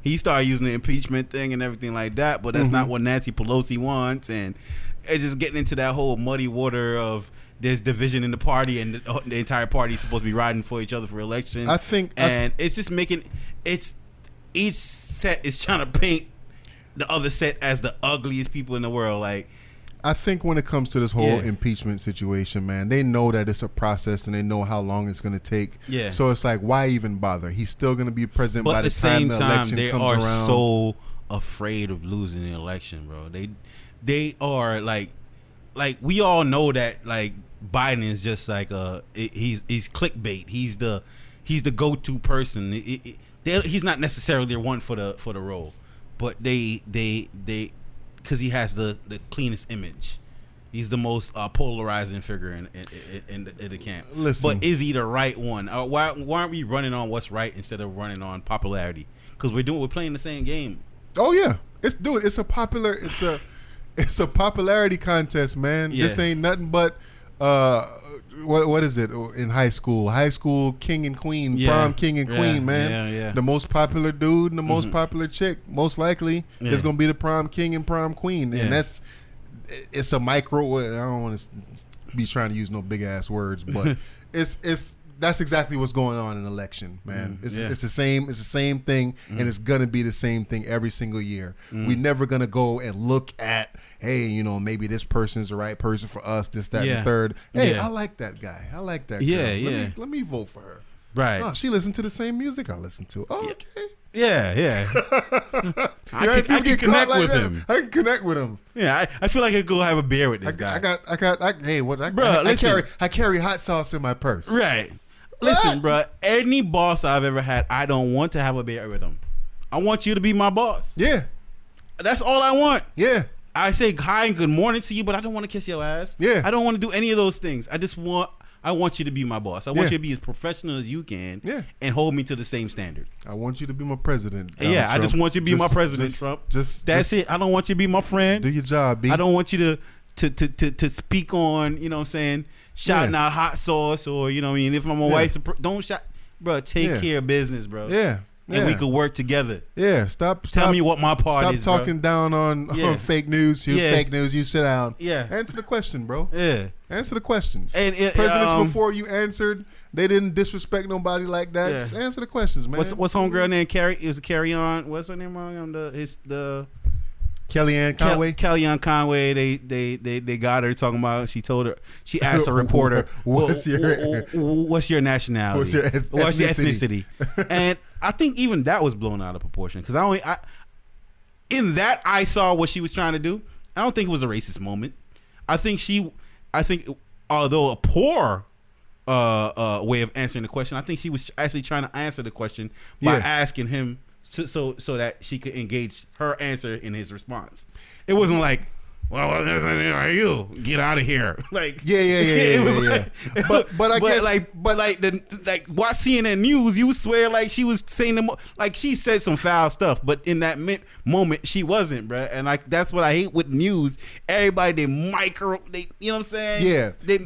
He started using the impeachment thing and everything like that, but that's not what Nancy Pelosi wants, and it's just getting into that whole muddy water of there's division in the party, and the entire party is supposed to be riding for each other for election. It's just making each set is trying to paint the other set as the ugliest people in the world, like. I think when it comes to this whole impeachment situation, man, they know that it's a process and they know how long it's going to take. Yeah. So it's like, why even bother? He's still going to be president by the time the election comes around. They are so afraid of losing the election, bro. They are like we all know that like Biden is just like he's clickbait. He's the go-to person. He's not necessarily the one for the role, but they because he has the cleanest image. He's the most polarizing figure in the camp. Listen. But is he the right one? Why aren't we running on what's right instead of running on popularity? Because we're playing the same game. Oh yeah, it's a popularity contest, man. Yeah. This ain't nothing but what is it in high school? High school king and queen, prom king and queen, man. Yeah. The most popular dude and the most popular chick, most likely, is gonna be the prom king and prom queen, and it's a micro. I don't want to be trying to use no big ass words, but that's exactly what's going on in an election, man. It's the same thing, and it's gonna be the same thing every single year. We're never gonna go and look at, hey, maybe this person's the right person for us, this, that, and the third. Hey, I like that guy. I like that girl. Let me vote for her. Right. Oh, she listened to the same music I listen to. Oh, okay. Yeah. I can connect with him. I can connect with him. Yeah, I feel like I could go have a beer with this guy. I carry hot sauce in my purse. Right. Listen, bro, any boss I've ever had, I don't want to have a beer with him. I want you to be my boss. Yeah. That's all I want. Yeah. I say hi and good morning to you, but I don't want to kiss your ass. Yeah. I don't want to do any of those things. I want you to be my boss. I want you to be as professional as you can and hold me to the same standard. I want you to be my president. Trump. I just want you to be my president, Trump. That's it. I don't want you to be my friend. Do your job, B. I don't want you to to speak on, you know what I'm saying, shouting out hot sauce, or you know what I mean, if I'm a white don't shout, bro, take care of business, bro. Yeah. And we could work together. Yeah, stop. Tell me what my part is. Stop talking down on fake news. You fake news. You sit down. Yeah. Answer the question, bro. Yeah. Answer the questions. And presidents before you answered, they didn't disrespect nobody like that. Yeah. Just answer the questions, man. What's homegirl name? Carrie. It was Carrie on. What's her name on the Kellyanne Conway. Kellyanne Conway. They got her talking about. She told her. She asked a reporter, "What's your nationality? What's your ethnicity?" And I think even that was blown out of proportion, because in that I saw what she was trying to do. I don't think it was a racist moment. I think although a poor way of answering the question, I think she was actually trying to answer the question by asking him so that she could engage her answer in his response. It wasn't like, well, are you get out of here? Like, It was but I guess watch CNN News, you swear like she was saying like she said some foul stuff, but in that moment she wasn't, bro. And like that's what I hate with news. Everybody you know what I'm saying? Yeah. They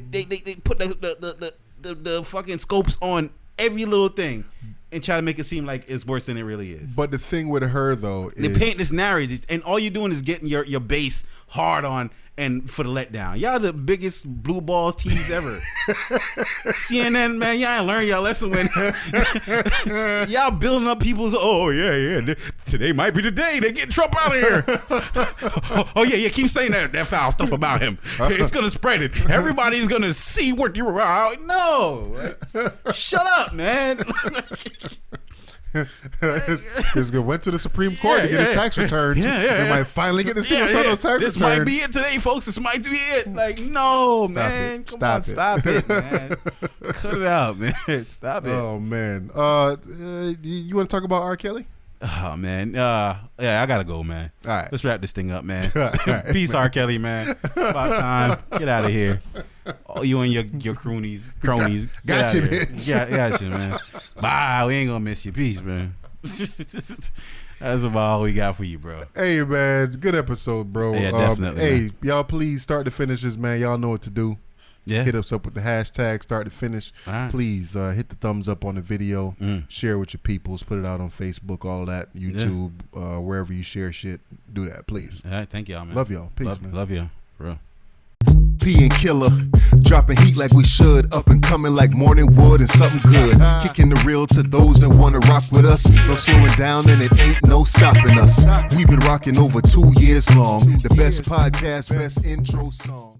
put the fucking scopes on every little thing and try to make it seem like it's worse than it really is. But the thing with her though is they paint this narrative, and all you're doing is getting your base hard on and for the letdown. Y'all the biggest blue balls tease ever. CNN, man, y'all ain't learned y'all lesson when y'all building up people's. Today might be the day they get Trump out of here. Keep saying that foul stuff about him. It's gonna spread it. Everybody's gonna see what you're about. No, shut up, man. He's went to the Supreme Court to get his tax returns. They might finally get to see what's on those tax returns. This might be it today, folks. This might be it. Like, no, man. Stop it, man. Cut it out, man. Stop it. Oh, man. You want to talk about R. Kelly? Oh, man. I gotta go, man. All right. Let's wrap this thing up, man. Right, Peace, R. Kelly, man. About time. Get out of here. Oh, you and your cronies. Got you, bitch. Got you, man. Bye. We ain't gonna miss you. Peace, man. That's about all we got for you, bro. Hey, man. Good episode, bro. Yeah, definitely. Hey, y'all, please start to finish this, man. Y'all know what to do. Yeah. Hit us up with the hashtag start to finish. Right. Please hit the thumbs up on the video. Share with your peoples. Put it out on Facebook, all of that. YouTube, wherever you share shit. Do that, please. All right. Thank y'all, man. Love y'all. Peace, man. Love y'all. For real. P and Killer, dropping heat like we should, up and coming like morning wood and something good. Kicking the real to those that wanna rock with us. No slowing down and it ain't no stopping us. We've been rocking over 2 years long. The best podcast, best intro song.